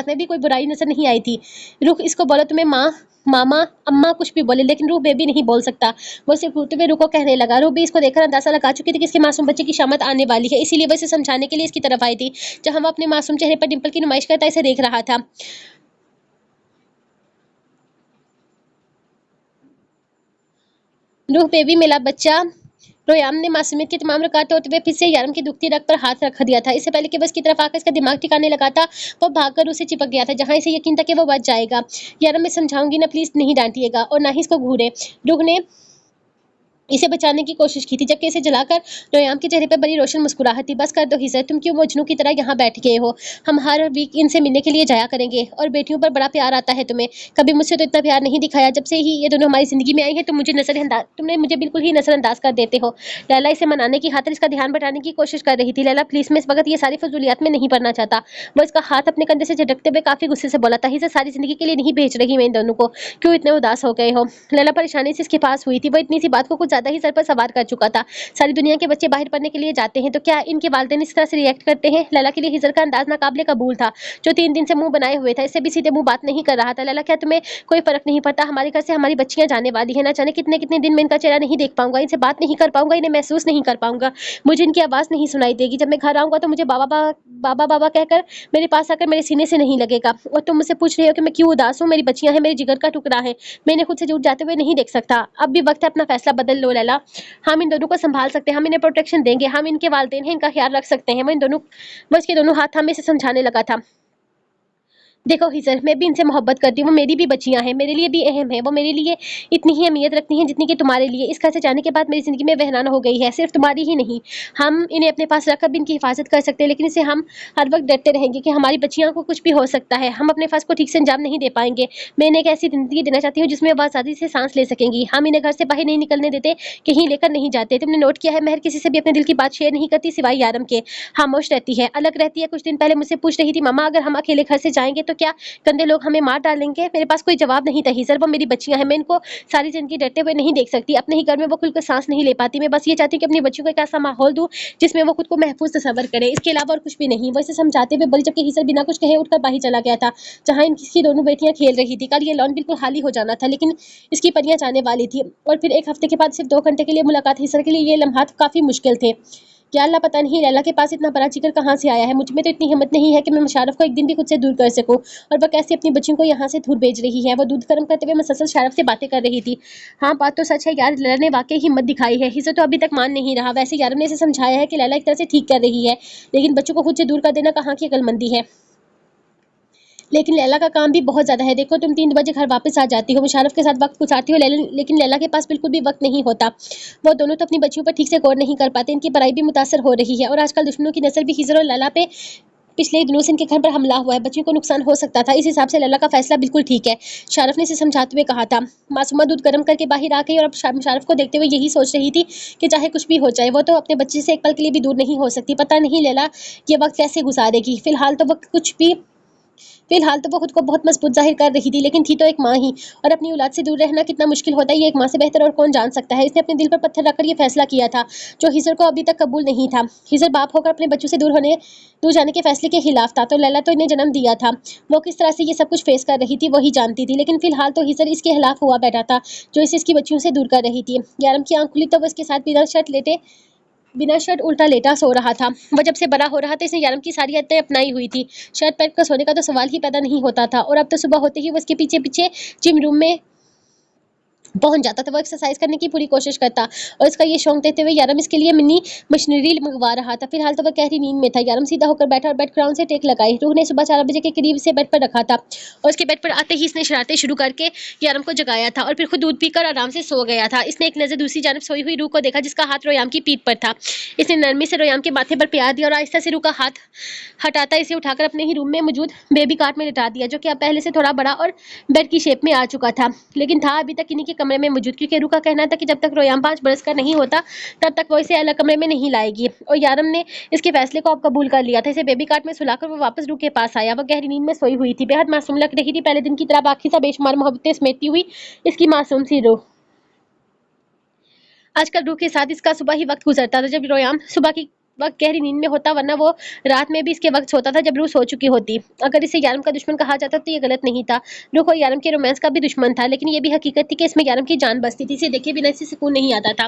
में भी कोई बुराई नजर नहीं आई थी। रुख इसको बोलो तुम्हें माँ, मामा, अम्मा कुछ भी बोले, लेकिन रूह बेबी नहीं बोल सकता। वो सिर्फ घूरते हुए रूह को कहने लगा। रूह भी इसको देखकर अंदाजा लगा चुकी थी कि इसके मासूम बच्चे की शामत आने वाली है, इसीलिए वो इसे समझाने के लिए इसकी तरफ आई थी। जहां वो अपने मासूम चेहरे पर डिंपल की नुमाइश करता इसे देख रहा था। रूह बेबी, मेरा बच्चा। रोयाम ने मासूमियत की तमाम रुकावटें होते हुए फिर से यारम की दुखती रग पर हाथ रख दिया था। इससे पहले कि वो इसकी तरफ आकर इसका दिमाग ठिकाने लगा था, वो भागकर उसे चिपक गया था, जहां इसे यकीन था कि वो बच जाएगा। यारम, मैं समझाऊंगी ना, प्लीज नहीं डांटिएगा और ना ही इसको घूरे। रूह ने इसे बचाने की कोशिश की थी, जबकि इसे जलाकर रोयाम के चेहरे पर बड़ी रोशन मुस्कुराहट थी। बस कर दो हिजर, तुम क्यों मजनू की तरह यहाँ बैठ गए हो? हम हर वीक इनसे मिलने के लिए जाया करेंगे, और बेटियों पर बड़ा प्यार आता है तुम्हें। कभी मुझसे तो इतना प्यार नहीं दिखाया। जब से ही ये दोनों हमारी जिंदगी में आई है, तुमने मुझे बिल्कुल ही नजरअंदाज कर देते हो। लैला इसे मनाने की खातिर इसका ध्यान बटाने की कोशिश कर रही थी। लैला प्लीज, मैं इस वक्त ये सारी फजूलियात में नहीं पड़ना चाहता। वो इसका हाथ अपने कंधे से झटकते हुए काफी गुस्से से बोला था, हिजर सारी जिंदगी के लिए नहीं भेज रही मैं इन दोनों को, क्यों इतने उदास हो गए हो? लैला परेशानी से इसके पास हुई थी। वो इतनी सी बात को कुछ ज्यादा ही सर पर सवार कर चुका था। सारी दुनिया के बच्चे बाहर पढ़ने के लिए जाते हैं, तो क्या इनके वालिदैन इस तरह से रिएक्ट करते हैं? लैला के लिए हिजर का अंदाज नाकाबिले कबूल था, जो 3 दिन से मुंह बनाए हुए था। इससे भी सीधे मुंह बात नहीं कर रहा था। लैला, क्या तुम्हें कोई फर्क नहीं पड़ता? हमारे घर से हमारी बच्चियां जाने वाली है, ना जाने कितने कितने दिन में इनका चेहरा नहीं देख पाऊंगा, इनसे बात नहीं कर पाऊंगा, इन्हें महसूस नहीं कर पाऊंगा, मुझे इनकी आवाज नहीं सुनाई देगी। जब मैं घर आऊंगा तो मुझे बाबा बाबा बाबा बाबा कहकर मेरे पास आकर मेरे सीने से नहीं लगेगा। और तुम मुझसे पूछ रहे हो कि मैं क्यों उदास हूँ? मेरी बच्चियां हैं, मेरे जिगर का टुकड़ा है, मैं इन्हें खुद से जुट जाते हुए नहीं देख सकता। अब भी वक्त है, अपना फैसला बदल लो लैला। हम इन दोनों को संभाल सकते हैं, हम इन्हें प्रोटेक्शन देंगे, हम इनके वालिदैन हैं, इनका ख्याल रख सकते हैं। वो इसके दोनों हाथ थामे से समझाने लगा था। देखो हिजर, मैं भी इनसे मोहब्बत करती हूँ, वो मेरी भी बच्चियां हैं, मेरे लिए भी अहम है। वो मेरे लिए इतनी ही अहमियत रखती हैं जितनी कि तुम्हारे लिए। इस घर से जाने के बाद मेरी जिंदगी में बहरान हो गई है, सिर्फ तुम्हारी ही नहीं। हम इन्हें अपने पास रखकर भी इनकी हिफाजत कर सकते हैं, लेकिन इसे हम हर वक्त डरते रहेंगे कि हमारी बच्चियों को कुछ भी हो सकता है। हम अपने फर्ज को ठीक से अंजाम नहीं दे पाएंगे। मैं इन्हें एक ऐसी जिंदगी देना चाहती हूँ जिसमें वो आज़ादी से सांस ले सकेंगी। हम इन्हें घर से बाहर नहीं निकलने देते, कहीं लेकर नहीं जाते। तुमने नोट किया है, महर किसी से भी अपने दिल की बात शेयर नहीं करती सिवाय यारम के। खामोश रहती है, अलग रहती है। कुछ दिन पहले मुझसे पूछ रही थी, मामा अगर हम अकेले घर से जाएंगे तो क्या गंदे लोग हमें मार डालेंगे? मेरे पास कोई जवाब नहीं था हिजर, वो मेरी बच्चियां हैं, मैं इनको सारी जिंदगी डरते हुए नहीं देख सकती। अपने ही घर में वो खुलकर सांस नहीं ले पाती। मैं बस ये चाहती हूँ कि अपनी बच्चियों को एक ऐसा माहौल दूं जिसमें वो खुद को महफूज तसव्वुर करे, इसके अलावा और कुछ भी नहीं। वो इसे समझाते हुए बोली, जबकि हिजर बिना कुछ कहे उठकर बाहर चला गया था, जहाँ इनकी दोनों बेटियां खेल रही थी। कल ये लॉन बिल्कुल खाली हो जाना था, लेकिन इसकी परियां जाने वाली थी, और फिर एक हफ्ते के बाद सिर्फ 2 घंटे के लिए मुलाकात। हिजर के लिए ये लम्हात काफी मुश्किल थे। क्या अल्लाह, पता नहीं लैला के पास इतना बड़ा जिगर कहाँ से आया है। मुझ में तो इतनी हिम्मत नहीं है कि मैं मुशारफ को एक दिन भी खुद से दूर कर सकूं, और वह कैसे अपनी बच्चियों को यहाँ से दूर भेज रही है। वो दूध गर्म करते हुए मुसलसल शारफ से बातें कर रही थी। हाँ, बात तो सच है यार, लैला ने वाकई हिम्मत दिखाई है। हिजर तो अभी तक मान नहीं रहा। वैसे यार ने इसे समझाया है कि लैला एक तरह से ठीक कर रही है, लेकिन बच्चों को खुद से दूर कर देना कहाँ की अक्लमंदी है। लेकिन लैला का काम भी बहुत ज़्यादा है। देखो, तुम 3 बजे घर वापस आ जाती हो, मुशारफ के साथ वक्त गुजारती हो, लेकिन लैला के पास बिल्कुल भी वक्त नहीं होता। वो दोनों तो अपनी बच्चियों पर ठीक से गौर नहीं कर पाते। इनकी पढ़ाई भी मुतासर हो रही है, और आजकल दुश्मनों की नजर भी हिजर और लैला पे पिछले दिनों से इनके घर पर हमला हुआ है, बच्चियों को नुकसान हो सकता था, इस हिसाब से लैला का फैसला बिल्कुल ठीक है। शारफ ने इसे समझाते हुए कहा था। मासूमा दूध गर्म करके बाहर आ गई और अब शारफ को देखते हुए यही सोच रही थी कि चाहे कुछ भी हो जाए, वो तो अपने बच्चे से एक पल के लिए भी दूर नहीं हो सकती। पता नहीं लैला ये वक्त कैसे गुजारेगी। फिलहाल तो वो खुद को बहुत मजबूत जाहिर कर रही थी, लेकिन थी तो एक माँ ही, और अपनी औलाद से दूर रहना कितना मुश्किल होता है ये एक माँ से बेहतर और कौन जान सकता है। इसने अपने दिल पर पत्थर रखकर ये फैसला किया था जो हिजर को अभी तक कबूल नहीं था। हिजर बाप होकर अपने बच्चों से दूर जाने के फैसले के खिलाफ था, तो लैला तो इन्हें जन्म दिया था। वो किस तरह से ये सब कुछ फेस कर रही थी वही जानती थी, लेकिन फिलहाल तो हिजर इसके खिलाफ हुआ बैठा था जो इसे इसकी बच्चियों से दूर कर रही थी। यारम की आंख खुली तो वो इसके साथ बिना शर्ट उल्टा लेटा सो रहा था। वह जब से बड़ा हो रहा था इसने यारम की सारी आदतें अपनाई हुई थी। शर्ट पहन कर सोने का तो सवाल ही पैदा नहीं होता था, और अब तो सुबह होते ही वो उसके पीछे पीछे जिम रूम में पहुंच जाता था। वो एक्सरसाइज करने की पूरी कोशिश करता, और इसका ये शौक देते हुए यारम इसके लिए मिनी मशीनरी मंगवा रहा था। फिलहाल तो वह गहरी नींद में था। यारम सीधा होकर बैठा और बेड ग्राउंड से टेक लगाई। रूह ने सुबह 4 बजे के करीब से बेड पर रखा था, और उसके बेड पर आते ही इसने शरारतें शुरू करके यारम को जगाया था, और फिर खुद दूध पीकर आराम से सो गया था। इसने एक नजर दूसरी जानब सोई हुई रूह को देखा, जिसका हाथ रोयाम की पीठ पर था। इसने नरमी से रोयाम के माथे पर प्यार दिया और आहिस्ता से रूह का हाथ हटाता इसे उठाकर अपने ही रूम में मौजूद बेबी कार्ट में लिटा दिया, जो कि अब पहले से थोड़ा बड़ा और बेड की शेप में आ चुका था, लेकिन था अभी तक इन्हीं के कमरे में मौजूद, क्योंकि रूह का कहना था कि जब तक रोयाम 5 बरस का नहीं होता तब तक वो इसे अलग कमरे में नहीं लाएगी। और यारम ने इसके फैसले को अब कबूल कर लिया था। इसे बेबी कार्ट में सुलाकर वो वापस रूह के पास आया। वह गहरी नींद में सोई हुई थी, बेहद मासूम लग रही थी, पहले दिन की तरह बाकी सा बेशुमार मोहब्बतें समेटती हुई इसकी मासूम सी रूह। आजकल रूह के साथ इसका सुबह ही वक्त गुजरता था जब रोयाम सुबह की वक्त गहरी नींद में होता, वरना वो रात में भी इसके वक्त सोता था जब रूह सो चुकी होती। अगर इसे यारम का दुश्मन कहा जाता तो ये गलत नहीं था। रूह और यारम के रोमांस का भी दुश्मन था, लेकिन ये भी हकीकत थी कि इसमें यारम की जान बसती थी। इसे देखे बिना इसे सुकून नहीं आता था।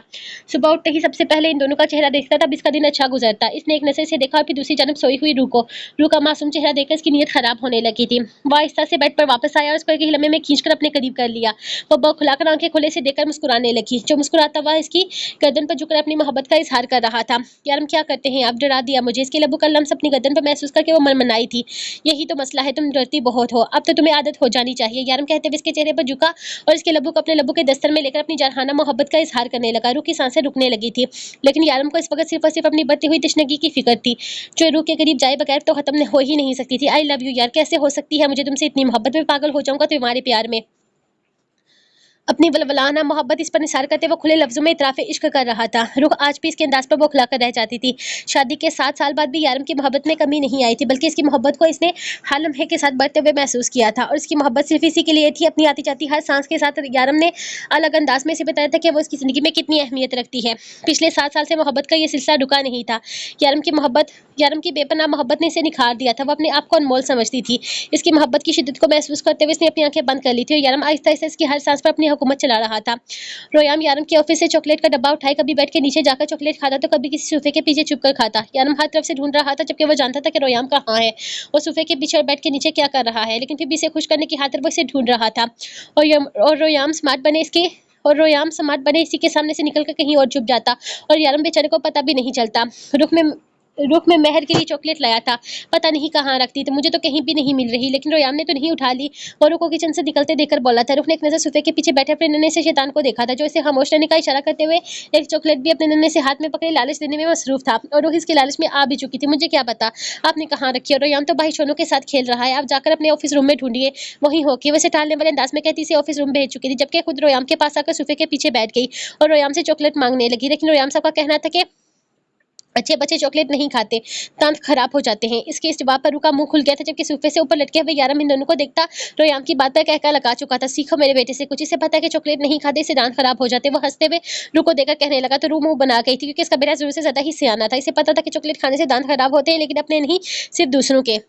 सुबह उठते ही सबसे पहले इन दोनों का चेहरा देखता था, अब इसका दिन अच्छा गुजरता। इसने एक नजर से देखा और फिर दूसरी जानब सोई हुई रूह को। रूह का मासूम चेहरा देखकर इसकी नीयत खराब होने लगी थी। वह आहिस्ता से बेड पर वापस आया और उसको एक लम्हे में खींचकर अपने करीब कर लिया। वो बौख खुलाकर आंखें खोले से देखकर मुस्कुराने लगी। जो मुस्कुराता हुआ इसकी गर्दन पर झुककर अपनी मोहब्बत का इजहार कर रहा था। यारम क्या करते हैं आप, डरा दिया मुझे। इसके लबों का लम्स अपनी गर्दन पर महसूस करके वो मनमनाई थी। यही तो मसला है, तुम डरती बहुत हो, अब तो तुम्हें आदत हो जानी चाहिए। यारम कहते हुए इसके चेहरे पर झुका और इसके लबों को अपने लबों के दस्तर में लेकर अपनी जरहाना मोहब्बत का इजहार करने लगा। रूह की सांसें रुकने लगी थी, लेकिन यारम को इस वक्त सिर्फ और सिर्फ अपनी बढ़ती हुई तशनगी की फिक्र थी, जो रूह के करीब जाए बगैर तो खत्म हो ही नहीं सकती थी। आई लव यू यार, कैसे हो सकती है मुझे तुमसे इतनी मोहब्बत, में पागल हो जाऊंगा तुम्हारे प्यार में। अपनी वलवलाना मोहब्बत इस पर निसार करते वो खुले लफ्जों में इतराफ़े इश्क कर रहा था। रूह आज भी इसके अंदाज पर बौखला कर रह जाती थी। शादी के 7 साल बाद भी यारम की मोहब्बत में कमी नहीं आई थी, बल्कि इसकी मोहब्बत को इसने हर लम्हे के साथ बढ़ते हुए महसूस किया था, और इसकी मोहब्बत सिर्फ इसी के लिए थी। अपनी आती जाती हर सांस के साथ यारम ने अलग अंदाज में इसे बताया था कि वो इसकी ज़िंदगी में कितनी अहमियत रखती है। पिछले 7 साल से मोहब्बत का ये सिलसिला रुका नहीं था। यारम की बेपनाह मोहब्बत ने इसे निखार दिया था। वो अपने आप को अनमोल समझती थी। इसकी मोहब्बत की शिद्दत को महसूस करते हुए इसने अपनी आंखें बंद कर ली थी, और यारम आहिस्ता आहिस्ता इसकी हर सांस पर अपनी हुकूमत चला रहा था। रोयाम यारम के ऑफिस से चॉकलेट का डब्बा उठाए कभी बेड के नीचे जाकर चॉकलेट खाता तो कभी किसी सोफे के पीछे छुपकर खाता। यारम हर तरफ से ढूंढ रहा था, जबकि वो जानता था कि रोयाम कहाँ है, वो सोफे के पीछे और बेड के नीचे क्या कर रहा है, लेकिन फिर भी इसे खुश करने की खातिर वो इसे ढूंढ रहा था। और रोयाम स्मार्ट बने इसी के सामने से निकलकर कहीं और छुप जाता, और यारम बेचारे को पता भी नहीं चलता। रुख में मेहर के लिए चॉकलेट लाया था, पता नहीं कहाँ रखती, तो मुझे तो कहीं भी नहीं मिल रही, लेकिन रोयाम ने तो नहीं उठा ली। और रुख को किचन से निकलते देखकर बोला था। रुख ने एक नजर सोफे के पीछे बैठे अपने नन्हे से शैतान को देखा था, जो इसे खामोश रहने का इशारा करते हुए एक चॉकलेट भी अपने नन्हे से हाथ में पकड़े लालच देने में मसरूफ था, और रुख इसके लालच में आ भी चुकी थी। मुझे क्या पता आपने कहाँ रखी है, रोयाम तो भाई शोनों के साथ खेल रहा है, आप जाकर अपने ऑफिस रूम में ढूंढिए, वहीं होगी। वैसे टालने वाले अंदाज में कहती इसे ऑफिस रूम भेज चुकी थी, जबकि खुद रोयाम के पास आकर सोफे के पीछे बैठ गई और रोयाम से चॉकलेट मांगने लगी। लेकिन रोयाम साहब का कहना था कि अच्छे बच्चे चॉकलेट नहीं खाते, दांत खराब हो जाते हैं। इसके इस जवाब पर रूह का मुंह खुल गया था, जबकि सोफे से ऊपर लटके हुए यारम इन दोनों को देखता रोयाम की बात पर कहकर लगा चुका था। सीखो मेरे बेटे से कुछ, इसे पता है कि चॉकलेट नहीं खाते इससे दांत खराब हो जाते। वो हंसते हुए रूह को देखकर कहने लगा, तो रूह मुंह बना गई थी, क्योंकि इसका बेटा जरूर से ज्यादा ही सियाना था। इसे पता था कि चॉकलेट खाने से दांत खराब होते हैं, लेकिन अपने नहीं, सिर्फ दूसरों के।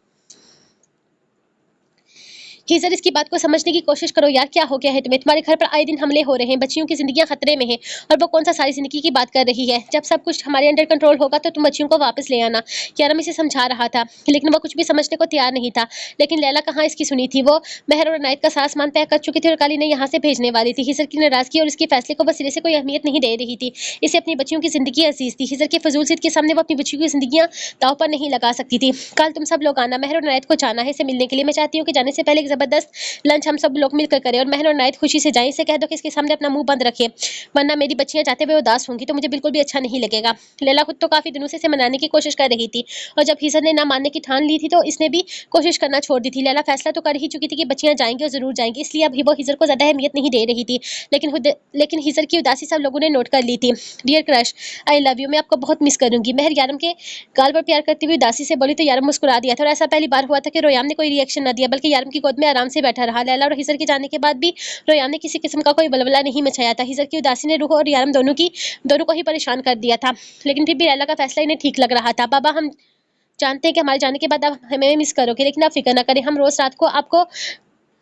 हिजर इसकी बात को समझने की कोशिश करो यार, क्या हो गया है तुम्हें, तुम्हारे घर पर आए दिन हमले हो रहे हैं, बच्चियों की जिंदगियां खतरे में हैं, और वो कौन सा सारी जिंदगी की बात कर रही है। जब सब कुछ हमारे अंडर कंट्रोल होगा तो तुम बच्चियों को वापस ले आना। यारम इसे समझा रहा था, लेकिन वो कुछ भी समझने को तैयार नहीं था। लेकिन लैला कहाँ इसकी सुनी थी। वो मेहर और अनायत का सारा सामान पैक कर चुकी थी और काली ने यहाँ से भेजने वाली थी। हिजर की नाराजगी और इसके फैसले को वो सिरे से कोई अहमियत नहीं दे रही थी। इसे अपनी बच्चियों की जिंदगी अजीज थी। हिजर के फजूल जिद के सामने वो अपनी बच्चियों की जिंदगियां दाव पर नहीं लगा सकती थी। कल तुम सब लोग आना, मेहर और अनायत को जाना है इसे मिलने के लिए। मैं चाहती हूँ कि जाने से पहले एक जबरदस्त लंच हम सब लोग मिलकर करें और महर और नायत खुशी से जाएं। इसे कह दो कि इसके सामने अपना मुंह बंद रखे, वरना मेरी बच्चियां जाते हुए उदास होंगी तो मुझे बिल्कुल भी अच्छा नहीं लगेगा। लैला खुद तो काफी दिनों से इसे मनाने की कोशिश कर रही थी और जब हिजर ने ना मानने की ठान ली थी तो इसने भी कोशिश करना छोड़ दी थी। लैला फैसला तो कर ही चुकी थी कि बच्चियां जाएंगी और जरूर जाएंगी, इसलिए अब वो हिजर को ज्यादा अहमियत नहीं दे रही थी। लेकिन हिजर की उदासी सब लोगों ने नोट कर ली थी। Dear crush, I love you, मैं आपको बहुत मिस करूंगी। महर यारम के गाल पर प्यार करती हुई उदासी से बोली तो यारम मुस्कुरा दिया था और ऐसा पहली बार हुआ था कि रोयाम ने कोई रिएक्शन न दिया, बल्कि यारम की गोद में आराम से बैठा रहा। लैला और हिजर के जाने के बाद भी रोयाम ने किसी किस्म का कोई बलबला नहीं मचाया था। हिजर की उदासी ने रूह और यारम दोनों को ही परेशान कर दिया था, लेकिन फिर भी लैला का फैसला इन्हें ठीक लग रहा था। बाबा, हम जानते हैं कि हमारे जाने के बाद आप हमें मिस करोगे, लेकिन आप फिक्र ना करें, हम रोज रात को आपको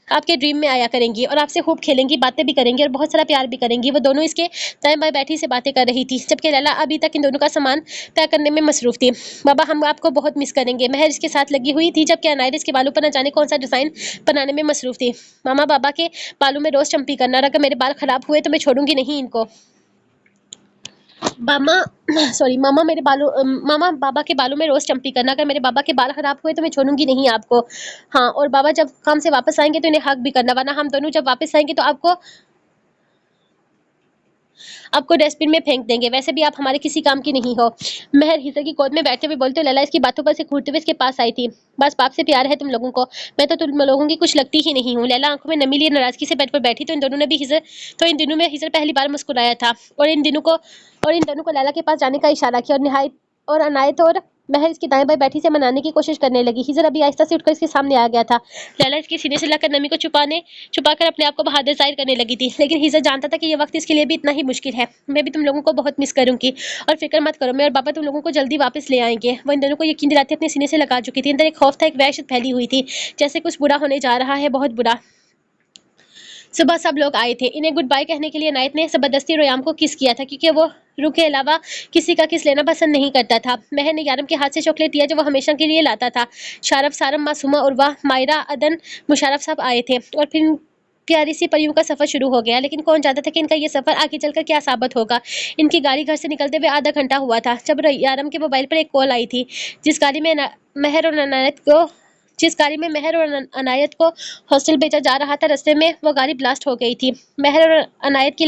आपके ड्रीम में आया करेंगी और आपसे खूब खेलेंगी, बातें भी करेंगी और बहुत सारा प्यार भी करेंगी। वो दोनों इसके दाएं बाएं बैठी से बातें कर रही थी, जबकि लैला अभी तक इन दोनों का सामान पैक करने में मसरूफ थी। बाबा, हम आपको बहुत मिस करेंगे। महर इसके साथ लगी हुई थी, जबकि अनायत इसके बालों पर न जाने कौन सा डिजाइन बनाने में मसरूफ थी। मामा बाबा के बालों में रोज चंपी करना, और अगर मेरे बाल खराब हुए तो मैं छोड़ूंगी नहीं इनको। मामा सॉरी मामा, मामा बाबा के बालों में रोज चंपी करना, अगर मेरे बाबा के बाल खराब हुए तो मैं छोड़ूंगी नहीं आपको। हाँ, और बाबा जब काम से वापस आएंगे तो इन्हें हक भी करना, वरना हम दोनों जब वापस आएंगे तो आपको आपको डस्टबिन में फेंक देंगे, वैसे भी आप हमारे किसी काम की नहीं हो। महर हिस्से की गोद में बैठते हुए बोलते, लैला इसकी बातों पर से घूरते हुए इसके पास आई थी। बस बाप से प्यार है तुम लोगों को, मैं तो तुम लोगों की कुछ लगती ही नहीं हूँ। लैला आंखों में नमी लिए नाराजगी से बेड पर बैठी, तो इन दिनों में हिजर पहली बार मुस्कुराया था और इन दोनों को लैला के पास जाने का इशारा किया और अनायत और महर इसकी दाएं बाएं बैठी से मनाने की कोशिश करने लगी। हिजर अभी आहिस्ता से उठकर इसके सामने आ गया था। लैला इसके सीने से लगकर नमी को छुपाकर अपने आप को बहादुर जाहिर करने लगी थी, लेकिन हिजर जानता था कि ये वक्त इसके लिए भी इतना ही मुश्किल है। मैं भी तुम लोगों को बहुत मिस करूंगी और फिक्र मत करो, मैं और बाबा तुम लोगों को जल्दी वापस ले आएंगे। वो इन दोनों को यकीन दिलाते अपने सीने से लगा चुकी थी। अंदर एक खौफ था, एक वहशत फैली हुई थी, जैसे कुछ बुरा होने जा रहा है, बहुत बुरा। सुबह सब लोग आए थे। इन्हें गुड बाय कहने के लिए अनायत ने जबरदस्ती रोयाम को किस किया था, क्योंकि वो रूह के अलावा किसी का किस लेना पसंद नहीं करता था। महर ने यारम के हाथ से चॉकलेट दिया जो वो हमेशा के लिए लाता था। शारफ, सारम, मासूमा, उर्वा, मायरा, अदन, मुशर्रफ सब आए थे और फिर प्यारी सी परियों का सफर शुरू हो गया। लेकिन कौन जानता था कि इनका ये सफर आगे चलकर क्या साबित होगा। इनकी गाड़ी घर से निकलते हुए आधा घंटा हुआ था जब यारम के मोबाइल पर एक कॉल आई थी, जिस गाड़ी में महर और अनायत को जिस गाड़ी में महर और अनायत को हॉस्टल भेजा जा रहा था, रास्ते में वो गाड़ी ब्लास्ट हो गई थी। महर और अनायत की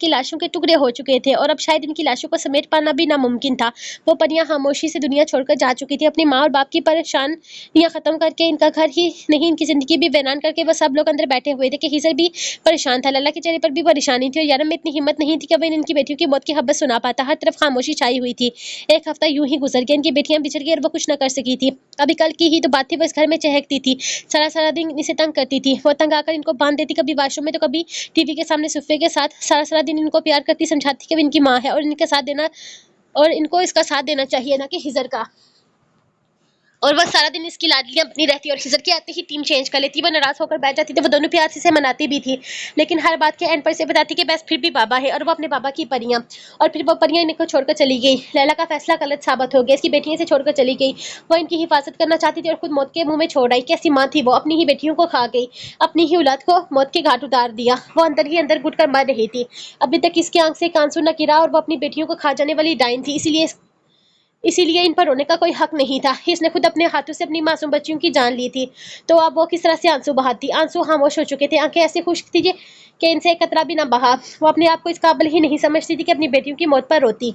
लाशों के टुकड़े हो चुके थे और अब शायद इनकी लाशों को समेट पाना भी नामुमकिन था। वो परियां खामोशी से दुनिया छोड़कर जा चुकी थी, अपनी माँ और बाप की परेशानियां खत्म करके, इनका घर ही नहीं इनकी जिंदगी भी वीरान करके। वो सब लोग अंदर बैठे हुए थे कि हिजर भी परेशान था, लल्ला के चेहरे पर भी परेशानी थी और यारम में इतनी हिम्मत नहीं थी कि वह इनकी बेटियों की मौत की खबर सुना पाता। हर तरफ खामोशी छाई हुई थी। एक हफ्ता यूं ही गुजर गया, इनकी बेटियां बिछड़ गई और वो कुछ न कर सकी थी। अभी कल की ही तो बात थी, वो इस घर में चहकती थी, सारा सारा दिन इसे तंग करती थी। वो तंग आकर इनको बांध देती, कभी वाशरूम में तो कभी टीवी के सामने सोफे के साथ। सारा सारा दिन इनको प्यार करती, समझाती कि वो इनकी माँ है और इनको इसका साथ देना चाहिए, ना कि हिजर का। और वह सारा दिन इसकी लाडलियां बनी रहती और हिजर के आते ही टीम चेंज कर लेती। वह नाराज होकर बैठ जाती, तो वो दोनों प्यार से इसे मनाती भी थी, लेकिन हर बात के एंड पर इसे बताती कि बस फिर भी बाबा है और वो अपने बाबा की परियां। और फिर वो परियां इनको छोड़कर चली गई। लैला का फैसला गलत साबित हो गया, इसकी बेटियां इसे छोड़कर चली गई। वो इनकी हिफाजत करना चाहती थी और खुद मौत के मुंह में छोड़ आई। कैसी माँ थी वो, अपनी ही बेटियों को खा गई, अपनी ही औलाद को मौत के घाट उतार दिया। वो अंदर ही अंदर घुट कर मर रही थी। अभी तक इसकी आंख से एक आंसू न गिरा और वो अपनी बेटियों को खा जाने वाली डायन थी, इसीलिए इन पर रोने का कोई हक नहीं था। इसने खुद अपने हाथों से अपनी मासूम बच्चियों की जान ली थी, तो अब वो किस तरह से आंसू बहाती। आंसू खामोश हो चुके थे, आंखें ऐसे खुश्क थी कि इनसे एक कतरा भी ना बहा। वो अपने आप को इस काबिल ही नहीं समझती थी कि अपनी बेटियों की मौत पर रोती।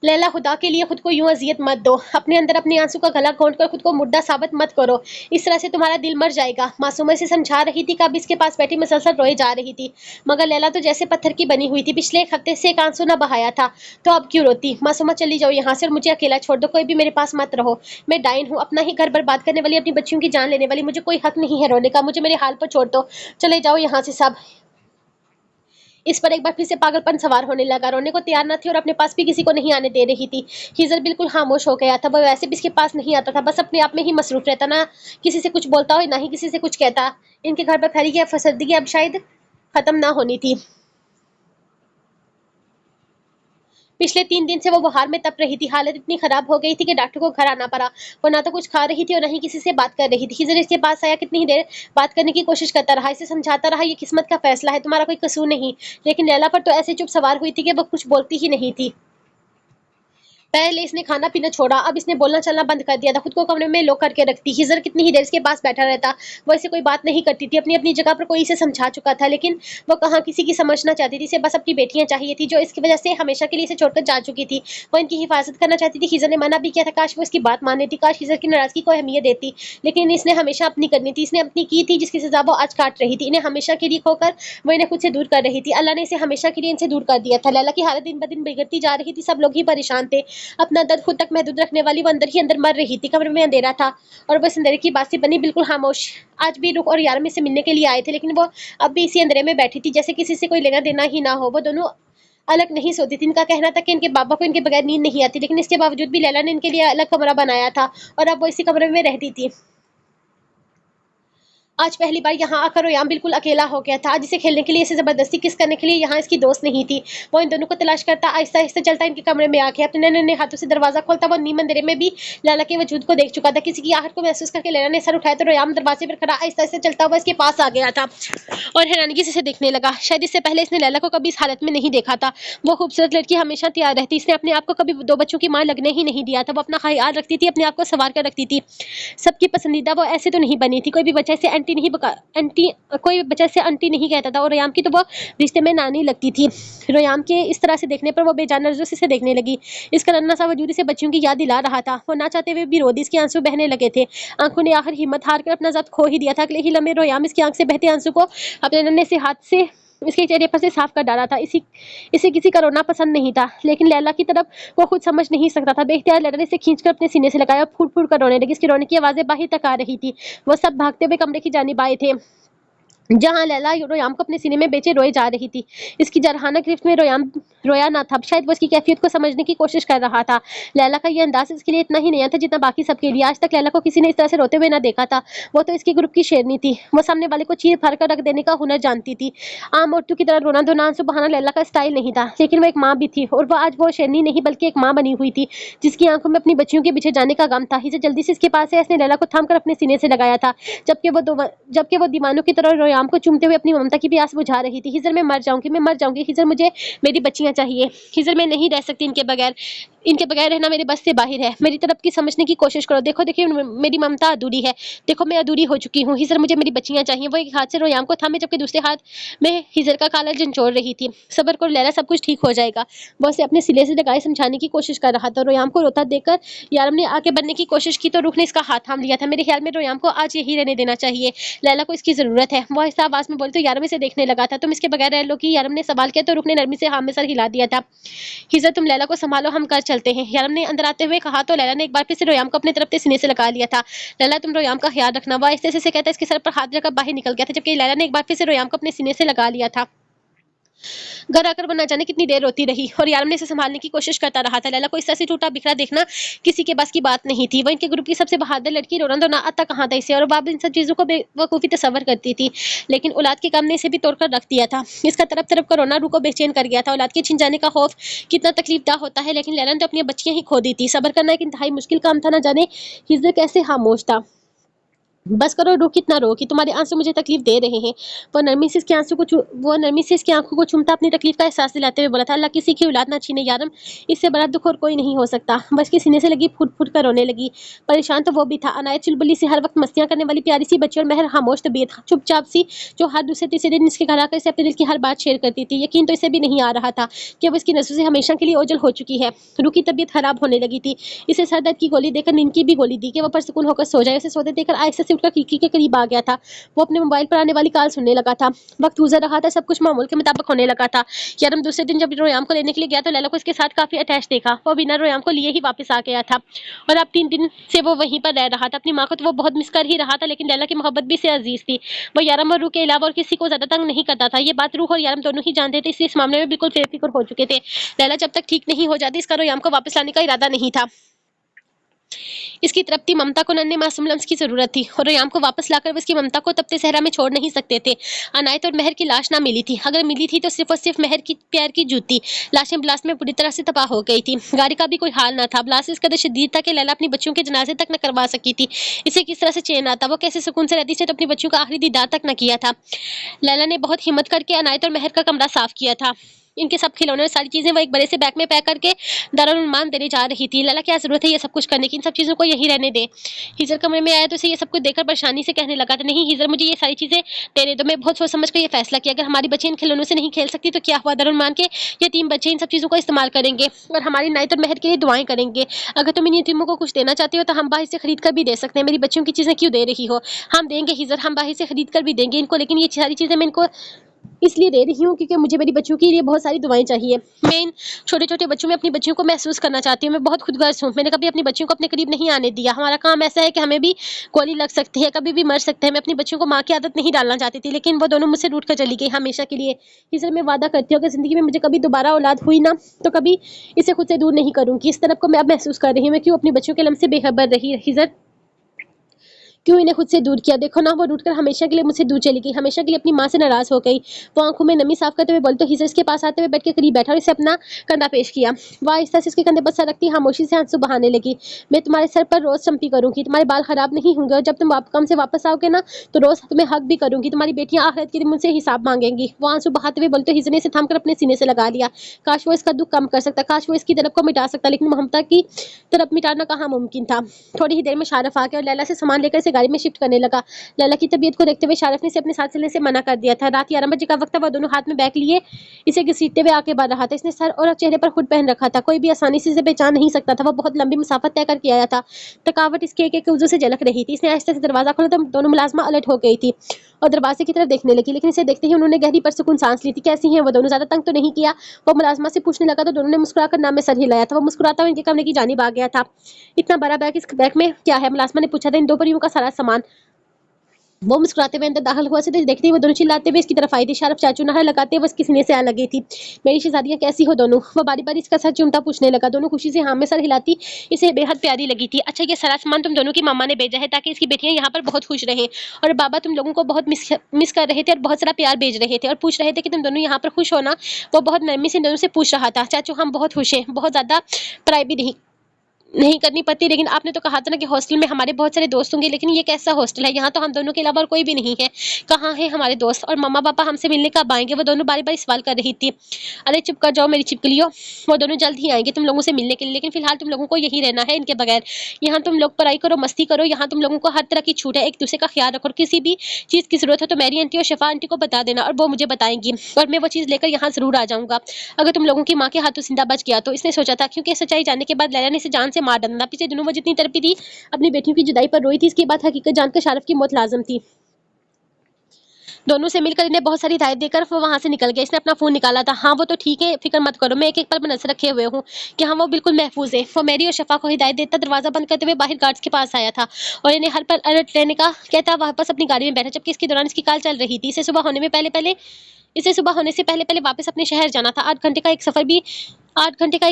लैला, खुदा के लिए खुद को यूं अजियत मत दो, अपने अंदर अपने आंसू का गला घोंट कर खुद को मुर्दा साबित मत करो, इस तरह से तुम्हारा दिल मर जाएगा। मासूमा से समझा रही थी, कब इसके पास बैठी मसलसल रोए जा रही थी, मगर लैला तो जैसे पत्थर की बनी हुई थी। पिछले एक हफ्ते से एक आंसू न बहाया था, तो अब क्यों रोती। मासूमा, चली जाओ यहाँ से और मुझे अकेला छोड़ दो, कोई भी मेरे पास मत रहो। मैं डायन हूँ, अपना ही घर बर्बाद करने वाली, अपनी बच्चियों की जान लेने वाली, मुझे कोई हक नहीं है रोने का। मुझे मेरे हाल पर छोड़ दो, चले जाओ यहाँ से सब। इस पर एक बार फिर से पागलपन सवार होने लगा। रोने को तैयार न थी और अपने पास भी किसी को नहीं आने दे रही थी। हिजर बिल्कुल खामोश हो गया था, वह वैसे भी इसके पास नहीं आता था, बस अपने आप में ही मसरूफ रहता, ना किसी से कुछ बोलता हो ना ही किसी से कुछ कहता। इनके घर पर फैली गई फसर्दगी अब शायद खत्म ना होनी थी। पिछले 3 दिन से वो बुखार में तप रही थी, हालत इतनी खराब हो गई थी कि डॉक्टर को घर आना पड़ा। वो ना तो कुछ खा रही थी और ना ही किसी से बात कर रही थी। हिजर इसके पास आया, कितनी ही देर बात करने की कोशिश करता रहा, इसे समझाता रहा, ये किस्मत का फैसला है, तुम्हारा कोई कसूर नहीं। लेकिन लैला पर तो ऐसे चुप सवार हुई थी कि वो कुछ बोलती ही नहीं थी। पहले इसने खाना पीना छोड़ा, अब इसने बोलना चलना बंद कर दिया था, खुद को कमरे में लॉक करके रखती। हिजर कितनी ही देर इसके पास बैठा रहता, वो ऐसे कोई बात नहीं करती थी। अपनी अपनी जगह पर कोई इसे समझा चुका था, लेकिन वो कहाँ किसी की समझना चाहती थी। इसे बस अपनी बेटियां चाहिए थी, जो इसकी वजह से हमेशा के लिए इसे छोड़कर जा चुकी थी। वो इनकी हिफाजत करना चाहती थी। हिजर ने मना भी किया था, काश वो इसकी बात मान लेती, काश हिजर की नाराजगी को अहमियत देती, लेकिन इसने हमेशा अपनी करनी थी। इसने अपनी की थी, जिसकी सजा वो आज काट रही थी। इन्हें हमेशा के लिए खोकर वो इन्हें खुद से दूर कर रही थी। अल्लाह ने इसे हमेशा के लिए इनसे दूर कर दिया था। लैला की हालत दिन ब दिन बिगड़ती जा रही थी। सब लोग ही परेशान थे। अपना दर्द खुद तक महदूद रखने वाली वो अंदर ही अंदर मर रही थी। कमरे में अंधेरा था और वो इस अंधेरे की बात से बनी बिल्कुल खामोश। आज भी रुख और यारम इससे मिलने के लिए आए थे, लेकिन वो अब भी इसी अंधेरे में बैठी थी, जैसे किसी से कोई लेना देना ही ना हो। वो दोनों अलग नहीं सोती थी। इनका कहना था कि इनके बाबा को इनके बगैर नींद नहीं आती, लेकिन इसके बावजूद भी लैला ने इनके लिए अलग कमरा बनाया था और अब वो इसी कमरे में रहती थी। आज पहली बार यहाँ आकर रोयाम बिल्कुल अकेला हो गया था। आज इसे खेलने के लिए, इसे जबरदस्ती किस करने के लिए यहाँ इसकी दोस्त नहीं थी। वो इन दोनों को तलाश करता आहिस्ता आहिस्ता चलता इनके कमरे में आके अपने नन्हे हाथों से दरवाजा खोलता। वो नीम अंधेरे में भी लैला के वजूद को देख चुका था। किसी की आहट को महसूस करके लैला ने सर उठाया तो रोयाम दरवाजे पर खड़ा आहिस्ता आहिस्ता चलता हुआ इसके पास आ गया था और हैरानगी से इसे देखने लगा। शायद इससे पहले इसने लैला को कभी इस हालत में नहीं देखा था। वो खूबसूरत लड़की हमेशा तैयार रहती। इसने अपने आप को कभी दो बच्चों की मां लगने ही नहीं दिया था। वो अपना ख्याल रखती थी, अपने आप को संवार कर रखती थी। सबकी पसंदीदा वो ऐसे तो नहीं बनी थी। कोई भी बच्चा इसे कोई बच्चा इसे आंटी नहीं कहता था और रोयाम की तो वो रिश्ते में नानी लगती थी। रोयाम के इस तरह से देखने पर वो बेजान नजरों से इसे देखने लगी। इसका नन्हा सा वजूद इसे बच्चियों की याद दिला रहा था। वो ना चाहते हुए भी रो दी। इसके आंसू बहने लगे थे। आंखों ने आखिर हिम्मत हार कर अपना ज़ब्त खो ही दिया था। अगले ही लम्हे रोयाम इसकी आंख से बहते आंसू को अपने नन्हे से हाथ से इसके चेहरे पर से साफ कर डाला था। इसे किसी का रोना पसंद नहीं था, लेकिन लैला की तरफ वो खुद समझ नहीं सकता था। बेख्तियार लैला ने इसे खींचकर अपने सीने से लगाया और फूट फूट कर रोने लगी। इसकी रोने की आवाजें बाहर तक आ रही थी। वो सब भागते हुए कमरे की जानिब आए थे, जहाँ लैला रोयाम को अपने सीने में बेचे रोए जा रही थी। इसकी जरहाना गिरफ्त में रोयाम रोया ना था। शायद वो इसकी कैफियत को समझने की कोशिश कर रहा था। लैला का ये अंदाज इसके लिए इतना ही नया था जितना बाकी सबके लिए। आज तक लैला को किसी ने इस तरह से रोते हुए ना देखा था। वो तो इसके ग्रुप की शेरनी थी। वो सामने वाले को चीर फाड़ कर रख देने का हुनर जानती थी। आम औरतों की तरह रोना धोना आंसू बहाना लैला का स्टाइल नहीं था, लेकिन वो एक माँ भी थी। और वो आज वो शेरनी नहीं बल्कि एक माँ बनी हुई थी, जिसकी आंखों में अपनी बच्चियों के पीछे जाने का गम था। इसे जल्दी से इसके पास से इसने लैला को थाम कर अपने सीने से लगाया था, जबकि वो दीवानों की तरह रोयाम को चूमते हुए अपनी ममता की भी आस बुझा रही थी। हिजर मैं मर जाऊंगी। हिजर मुझे मेरी बच्चियां चाहिए। हिजर मैं नहीं रह सकती इनके बगैर रहना मेरे बस से बाहर है। मेरी तरफ की समझने की कोशिश करो। देखो देखिए मेरी ममता अधूरी है। देखो मैं अधूरी हो चुकी हूँ। हिजर मुझे मेरी बच्चियां चाहिए। वो एक हाथ से रोयाम को थामे, जबकि दूसरे हाथ में हिजर का काला झंझोड़ रही थी। सब्र कर लैला, सब कुछ ठीक हो जाएगा। वो उसे अपने सिले से लगाए समझाने की कोशिश कर रहा था। रोयाम को रोता देखकर यारम ने आगे बढ़ने की कोशिश की तो रूह ने इसका हाथ थाम लिया था। मेरे ख्याल में रोयाम को आज यही रहने देना चाहिए। लैला को इसकी जरूरत है। वो आहिस्ता आवाज में बोली तो यारम इसे देखने लगा था। तुम इसके बगैर रह लो कि? यारम ने सवाल किया तो रूह ने नरमी से हाँ में सर हिला दिया था। हिजर तुम लैला को संभालो, हम कर चलते हैं। यारम ने अंदर आते हुए कहा तो लैला ने एक बार फिर से रोयाम को अपनी तरफ से सीने से लगा लिया था। लैला तुम रोयाम का ख्याल रखना। वो आहिस्ते से कहता इसके सर पर हाथ रखकर बाहर निकल गया था, जबकि लैला ने एक बार फिर से रोयाम को अपने सीने से लगा लिया था। घर आकर वो न जाने कितनी देर रोती रही और यारम ने इसे संभालने की कोशिश करता रहा था। लैला को इस तरह से टूटा बिखरा देखना किसी के बस की बात नहीं थी। वो इनके ग्रुप की सबसे बहादुर लड़की, रोना धोना आता कहाँ था इसे, और बाब इन सब चीजों को बेवकूफी तस्वर करती थी, लेकिन औलाद के काम ने इसे भी तोड़कर रख दिया था। इसका तरफ तरफ का रोना रूह को बेचैन कर गया था। औलाद के छिन जाने का खौफ कितना तकलीफदा होता है, लेकिन लैला ने तो अपनी बच्चियां ही खो दी थी। सब्र करना एक इंतहाई मुश्किल काम था। न जाने हिजर कैसे खामोश था। बस करो, रो कितना रो कि तुम्हारे आंसू मुझे तकलीफ दे रहे हैं। वो नरमी से इसकी आंखों को चूमता अपनी तकलीफ का एहसास दिलाते हुए बोला था, अल्लाह किसी की औलाद ना छीने यारम, इससे बड़ा दुख और कोई नहीं हो सकता। बस के सीने से लगी फुट फुट कर रोने लगी। परेशान तो वो भी था। अनायत चुलबुली सी, हर वक्त मस्तियां करने वाली प्यारी सी बच्ची और महर खामोश तबीयत, चुपचाप सी, जो हर दूसरे तीसरे दिन इसके घर आकर इसे अपने दिल की हर बात शेयर करती थी। यकीन तो इसे भी नहीं आ रहा था कि वो इसकी नजरों से हमेशा के लिए ओझल हो चुकी है। रूह की तबीयत खराब होने लगी थी। इसे सर दर्द की गोली देकर नींद की भी गोली दी कि वो परसुकून होकर सो जाए। उसे सोते देकर आहिस्ता से उठकर खिड़की के करीब आ गया था। वो अपने मोबाइल पर आने वाली कॉल सुनने लगा था। वक्त गुजर रहा था, सब कुछ मामूल के मुताबिक होने लगा था। यारम दूसरे दिन जब रोयाम को लेने के लिए गया तो लैला को इसके साथ काफी अटैच देखा। वो बिना रोयाम को लिए ही वापस आ गया था और अब 3 दिन से वो वहीं पर रह रहा था। अपनी माँ को तो वो बहुत मिस कर ही रहा था, लेकिन लैला की मोहब्बत भी से अजीज थी। वो यारम और रूह के अलावा और किसी को ज्यादा तंग नहीं करता था। ये बात रूह और यारम दोनों ही जानते थे, इसलिए इस मामले में बिल्कुल बेफिक्र हो चुके थे। लैला जब तक ठीक नहीं हो जाती, इसका रोयाम को वापस लाने का इरादा नहीं था। इसकी तृप्ति ममता को नन्हे मासूम लम्स की जरूरत थी और रोयाम को वापस लाकर वो इसकी ममता को तपते सहरा में छोड़ नहीं सकते थे। अनायत और महर की लाश ना मिली थी। अगर मिली थी तो सिर्फ और सिर्फ महर की प्यार की जूती। लाशें ब्लास्ट में पूरी तरह से तबाह हो गई थी। गाड़ी का भी कोई हाल ना था। ब्लास्ट इस कदर शदीद था कि लैला अपनी बच्चियों के जनाजे तक न करवा सकी थी। इसे किस तरह से चैन आता, वो कैसे सुकून से रहती से तो अपनी बच्चियों का आखिरी दीदार तक न किया था। लैला ने बहुत हिम्मत करके अनायत और महर का कमरा साफ किया था। इनके सब खिलौने और सारी चीज़ें वो एक बड़े से बैग में पैक करके दारुल उन्माद देने जा रही थी। लैला क्या ज़रूरत है ये सब कुछ करने की, इन सब चीज़ों को यहीं रहने दे। हिजर कमरे में आया तो उसे ये सब कुछ देखकर परेशानी से कहने लगा था, नहीं हिजर मुझे ये सारी चीज़ें देने दो। मैं बहुत सोच समझ कर ये फैसला किया, अगर हमारी बच्ची इन खिलौनों से नहीं खेल सकती तो क्या हुआ, दारुल उन्माद के यतीम बच्चे इन सब चीज़ों का इस्तेमाल करेंगे और हमारी नायत और मेहर के लिए दुआएं करेंगे। अगर तुम इन यतीमों को कुछ देना चाहती हो तो हम बाहर से खरीद कर भी दे सकते हैं, मेरी बच्चियों की चीज़ें क्यों दे रही हो। हम देंगे हिजर, हम बाहर से खरीद कर भी देंगे इनको, लेकिन ये सारी चीज़ें मैं इनको इसलिए दे रही हूँ क्योंकि मुझे मेरी बच्चियों के लिए बहुत सारी दुआएं चाहिए। मैं इन छोटे-छोटे बच्चों में अपनी बच्चियों को महसूस करना चाहती हूँ। मैं बहुत खुदगर्ज़ हूँ। मैंने कभी अपनी बच्चियों को अपने करीब नहीं आने दिया। हमारा काम ऐसा है कि हमें भी गोली लग सकती है, कभी भी मर सकते हैं। मैं अपनी बच्चियों को माँ की आदत नहीं डालना चाहती थी, लेकिन वो दोनों मुझसे रूठ कर चली गई हमेशा के लिए। इसलिए मैं वादा करती हूँ कि ज़िंदगी में मुझे कभी दोबारा औलाद हुई ना, तो कभी इसे खुद से दूर नहीं करूँगी। इस तरफ को मैं अब महसूस कर रही हूँ, मैं क्यों अपनी बच्चियों के लम्हे से बेखबर रही हिजर, क्यों इन्हें खुद से दूर किया। देखो ना वो रूठकर हमेशा के लिए मुझसे दूर चली गई, हमेशा के लिए अपनी माँ से नाराज़ हो गई। वो आंखों में नमी साफ करते हुए बोले तो हिजर इसके पास आते हुए बेड के करीब बैठा और इसे अपना कंधा पेश किया। वह आहिस्ता से उसके कंधे पर सर रखती खामोशी से आंसू बहाने लगी। मैं तुम्हारे सर पर रोज चंपी करूंगी, तुम्हारे बाल खराब नहीं होंगे और जब तुम काम से वापस आओगे ना तो रोज तुम्हें हक भी करूंगी। तुम्हारी बेटियां आखिरत के दिन मुझसे हिसाब मांगेंगी। वो आंसू बहाते हुए बोलते हिजर ने इसे थामकर अपने सीने से लगा लिया। काश वो इसका दुख कम कर सकता, काश वो इसकी तड़प को मिटा सकता, लेकिन ममता की तड़प मिटाना कहाँ मुमकिन था। थोड़ी ही देर में शारफ आ गया और लैला से सामान लेकर इसे गाड़ी में शिफ्ट करने लगा। लैला की तबीयत को देखते हुए शारफ ने इसे अपने साथ चलने से मना कर दिया था। रात 11 बजे का वक्त था, वह दोनों हाथ में बैग लिए इसे घसीटते हुए आगे बढ़ रहा था। इसने सर और चेहरे पर हुड पहन रखा था, कोई भी आसानी से इसे पहचान नहीं सकता था। वह बहुत लंबी मुसाफत तय करके आया था। थकावट इसके एक एक उज़ू से झलक रही थी। इसने आहिस्ते से दरवाजा खोला तो दोनों मुलाजमा अलर्ट हो गई थी और दरवाजे की तरफ देखने लगी, लेकिन इसे देखते ही उन्होंने गहरी परसुकून सांस ली थी। कैसी हैं वो दोनों, ज्यादा तंग तो नहीं किया। वो मुलाजमा से पूछने लगा तो दोनों ने मुस्कुराकर नाम में सर हिलाया था। वो मुस्कुराता हुआ इनके कमरे की जानिब आ गया था। इतना बड़ा बैग, इस बैग में क्या है, मुलाजमा ने पूछा था। इन दो परियों का सारा सामान। वो मुस्कुराते हुए अंदर दाखिल हुआ, सिर्फ देखते ही वो दोनों चिल्लाते हुए इसकी तरफ आई थी। शारफ चाचू नहर लगाते हुए उसके सीने से आ लगी थी। मेरी शहजादियां कैसी हो दोनों, वो बारी बारी इसका सर चूमता पूछने लगा। दोनों खुशी से हाँ में सर हिलाती इसे बेहद प्यारी लगी थी। अच्छा ये सारा सामान तुम दोनों की मामा ने भेजा है ताकि इसकी बेटियां यहाँ पर बहुत खुश रहें, और बाबा तुम लोगों को बहुत मिस कर रहे थे और बहुत सारा प्यार भेज रहे थे और पूछ रहे थे कि तुम दोनों यहाँ पर खुश हो ना। वो बहुत नरमी से दोनों से पूछ रहा था। चाचू हम बहुत खुश हैं, बहुत ज्यादा पढ़ाई भी नहीं नहीं करनी पड़ती, लेकिन आपने तो कहा था ना कि हॉस्टल में हमारे बहुत सारे दोस्त होंगे, लेकिन ये कैसा हॉस्टल है, यहाँ तो हम दोनों के अलावा और कोई भी नहीं है। कहाँ है हमारे दोस्त और मम्मा पापा हमसे मिलने कब आएंगे। वो दोनों बारी बारी सवाल कर रही थी। अरे चुप कर जाओ मेरी छिपकलियों, वो दोनों जल्द ही आएंगे तुम लोगों से मिलने के लिए, लेकिन फिलहाल तुम लोगों को यही रहना है इनके बगैर। यहाँ तुम लोग पढ़ाई करो, मस्ती करो, यहाँ तुम लोगों को हर तरह की छूट है। एक दूसरे का ख्याल रखो, किसी भी चीज़ की जरूरत हो तो मेरी आंटी और शफा आंटी को बता देना और वो मुझे बताएंगी और मैं वो चीज़ लेकर यहाँ जरूर आ जाऊंगा अगर तुम लोगों की माँ के हाथों जिंदा बच गया तो। इसने सोचा था, क्योंकि सच्चाई जानने के बाद लैला ने इसे जान से मार डाला। पिछले दिनों वो जितनी तड़पी थी अपनी बेटियों की जुदाई पर रोई थी, इसके बाद हकीकत जानकर शारफ की मौत लाजम थी। दोनों से मिलकर इन्हें बहुत सारी हिदायत देकर वो वहां से निकल गया। इसने अपना फोन निकाला था। हाँ वो तो ठीक है, फिक्र मत करो, मैं एक एक पर नजर रखे हुए हूँ कि हाँ वो बिल्कुल महफूज है। वो मेरी और शफा को हिदायत देता दरवाजा बंद करते हुए बाहर गार्ड्स के पास आया था और इन्हें हर पल अलर्ट रहने का कहता वापस अपनी गाड़ी में बैठा, जबकि इसके दौरान इसकी कॉल चल रही थी। इसे सुबह होने से पहले पहले वापस अपने शहर जाना था। 8 घंटे का एक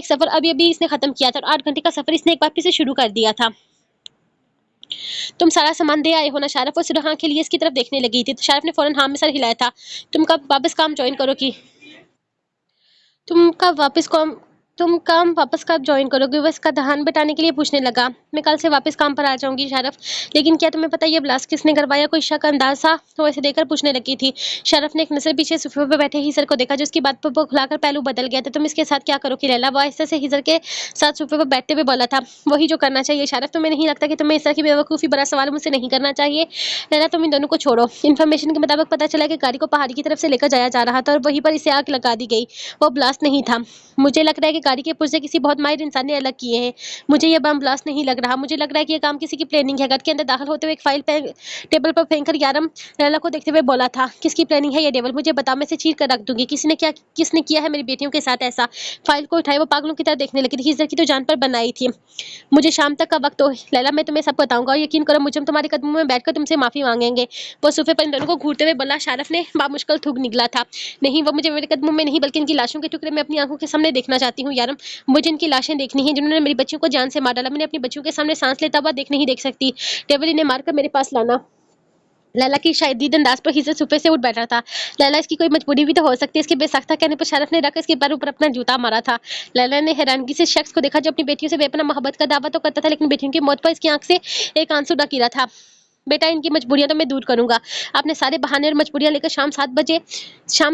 सफर अभी अभी इसने खत्म किया था और 8 घंटे का सफर इसने एक बार फिर से शुरू कर दिया था। तुम सारा सामान दे आए हो ना। शारफ वो सुरहा के लिए इसकी तरफ देखने लगी थी तो शारफ ने फौरन हाँ में सर हिलाया था। तुम कब वापस काम ज्वाइन करोगी तुम कब वापस काम तुम काम वापस कब ज्वाइन करोगे, वो इसका ध्यान बटाने के लिए पूछने लगा। मैं कल से वापस काम पर आ जाऊंगी शारफ, लेकिन क्या तुम्हें पता ये ब्लास्ट किसने करवाया। कोई शक अंदाजा तो ऐसे देकर पूछने लगी थी। शारफ ने एक नजर पीछे सोफे पर बैठे हिजर को देखा जो उसकी बात पर वो खुलाकर पहलू बदल गया था। तुम इसके साथ क्या करोगी लैला, वो आहिस्ता से हिजर के साथ सोफे पर बैठते हुए बोला था। वही जो करना चाहिए शारफ, तुम्हें नहीं लगता कि तुम्हें इस तरह की बेवकूफ़ी बड़ा सवाल मुझसे नहीं करना चाहिए। लैला तुम इन दोनों को छोड़ो। इन्फॉर्मेशन के मुताबिक पता चला कि गाड़ी को पहाड़ी की तरफ से लेकर जाया जा रहा था और वहीं पर इसे आग लगा दी गई। वो ब्लास्ट नहीं था। मुझे लग रहा है कि गाड़ी के पुर्जे किसी बहुत माहिर इंसान ने अलग किए हैं। मुझे ये बम ब्लास्ट नहीं लग रहा। मुझे लग रहा है कि ये काम किसी की प्लानिंग है। घर के अंदर दाखिल होते हुए एक फाइल टेबल पर फेंक कर यारम लैला को देखते हुए बोला था। किसकी प्लानिंग है ये डेवल, मुझे बता, मैं इसे चीर कर रख दूंगी। किसने किया है मेरी बेटियों के साथ ऐसा। फाइल को उठाए वो पागलों की तरह देखने लगी थी। हिजर की तो जान पर बनाई थी। मुझे शाम तक का वक्त हो लैला, मैं तुम्हें सब बताऊंगा और यकीन करो मुझे तुम्हारे कदमों में बैठकर तुमसे माफी मांगेंगे। वो सोफे पर इन दोनों को घूरते हुए बोला। शारफ ने बामुश्किल थूक निकला था। नहीं, वो मुझे मेरे कदमों में नहीं बल्कि इनकी लाशों के टुकड़े में अपनी आंखों के सामने देखना चाहती हूँ यारम। मुझे इनकी लाशें देखनी है जिन्होंने मेरी बच्चियों को जान से मार डाला। मैंने अपनी बच्चियों के सामने सांस लेता हुआ नहीं देख सकती। टेबल इन्हें मारकर मेरे पास लाना। लैला की शायद अंदाज पर हिजर सोफे से उठ बैठा था। लैला इसकी कोई मजबूरी भी तो हो सकती है। इसके बेसाख्ता कहने पर शारफ ने रख इसके पैर ऊपर अपना जूता मारा था। लैला ने हैरानगी से शख्स को देखा जो अपनी बेटियों से बेपनाह मोहब्बत का दावा तो करता था, लेकिन बेटियों की मौत पर इसकी आंख से एक आंसू न गिरा था। बेटा इनकी मजबूरियां तो मैं दूर करूंगा। आपने सारे बहाने और मजबूरियां लेकर शाम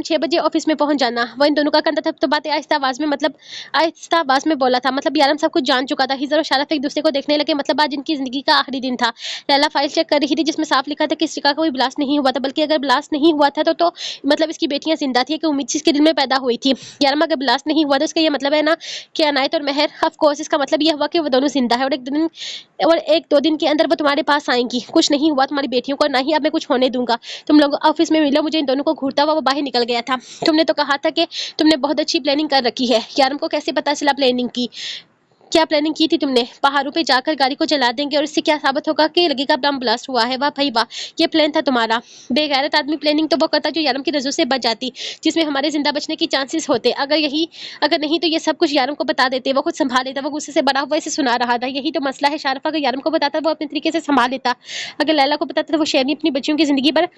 6 बजे ऑफिस में पहुंच जाना। वो इन दोनों का कंधा था तो बातें आहिस्ता आवाज में बोला था। मतलब यारम सब कुछ जान चुका था। हिजर और शारफ एक दूसरे को देखने लगे। मतलब आज इनकी जिंदगी का आखिरी दिन था। लैला फाइल चेक कर रही थी जिसमें साफ लिखा था कि इस टिका का कोई ब्लास्ट नहीं हुआ था, बल्कि अगर ब्लास्ट नहीं हुआ था तो मतलब इसकी बेटियां जिंदा थी, कि उम्मीद इसके दिल में पैदा हुई थी। यारम अगर ब्लास्ट नहीं हुआ तो इसका ये मतलब है ना कि अनायत और मेहर, ऑफ कोर्स इसका मतलब ये हुआ कि वो दोनों जिंदा है और एक दो दिन के अंदर वो तुम्हारे पास आएंगी। कुछ नहीं हुआ तुम्हारी बेटियों को, ना ही अब मैं कुछ होने दूंगा। तुम लोग ऑफिस में मिलो। मुझे इन दोनों को घूरता हुआ वो बाहर निकल गया था। तुमने तो कहा था कि तुमने बहुत अच्छी प्लानिंग कर रखी है। यारम को कैसे पता चला प्लानिंग की? क्या प्लानिंग की थी तुमने? पहाड़ों पे जाकर गाड़ी को जला देंगे और इससे क्या साबित होगा कि लगेगा बम ब्लास्ट हुआ है। वाह भाई वाह, ये प्लान था तुम्हारा। बेगैरत आदमी प्लानिंग तो वो करता जो यारम की नजरों से बच जाती, जिसमें हमारे जिंदा बचने की चांसेस होते। अगर नहीं तो ये सब कुछ यारम को बता देते, वो खुद संभाल लेता। वो गुस्से से बड़ा हुआ इसे सुना रहा था। यही तो मसला है शारफ, अगर यारम को बताता वो अपने तरीके से संभाल लेता। अगर लैला को बताता तो वो शेरनी अपनी बच्चियों की जिंदगी पर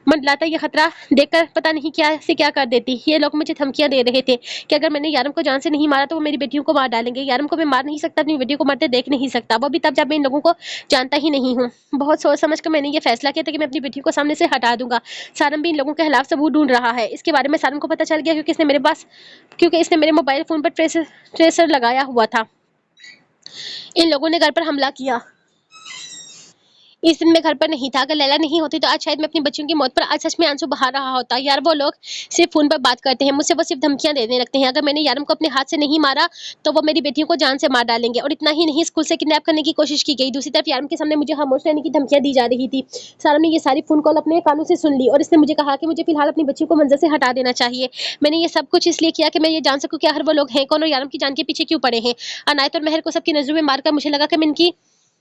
मंडलाता। ये खतरा देखकर पता नहीं क्या से क्या कर देती। ये लोग मुझे धमकियां दे रहे थे कि अगर मैंने यारम को जान से नहीं मारा तो वो मेरी बेटियों को मार डालेंगे। यारम को मैं मार नहीं सकता, अपनी बेटियों को मरते देख नहीं सकता, वो भी तब जब मैं इन लोगों को जानता ही नहीं हूँ। बहुत सोच समझ कर मैंने ये फैसला किया था कि मैं अपनी बेटियों को सामने से हटा दूंगा। सारम भी इन लोगों के खिलाफ सबूत ढूंढ रहा है। इसके बारे में सारम को पता चल गया क्योंकि इसने मेरे मोबाइल फोन पर ट्रेसर लगाया हुआ था। इन लोगों ने घर पर हमला किया। इस दिन मैं घर पर नहीं था। अगर लैला नहीं होती तो आज शायद मैं अपनी बच्चियों की मौत पर आज सच में आंसू बहा रहा होता। यार वो लोग सिर्फ फोन पर बात करते हैं, मुझसे वो सिर्फ धमकियां देने लगते हैं। अगर मैंने यारम को अपने हाथ से नहीं मारा तो वो मेरी बेटियों को जान से मार डालेंगे। और इतना ही नहीं, स्कूल से किडनैप करने की कोशिश की गई। दूसरी तरफ यारम के सामने मुझे खामोश रहने की धमकियां दी जा रही थी। सारा ने ये सारी फोन कॉल अपने कानों से सुन ली और इसने मुझे कहा कि मुझे फिलहाल अपनी बच्चियों को मंजर से हटा देना चाहिए। मैंने ये सब कुछ इसलिए किया कि मैं ये जान सकूं कि आखिर वो लोग हैं कौन और यारम की जान के पीछे क्यों पड़े हैं। अनायत और मेहर को सबकी नजरों में मारकर मुझे लगा कि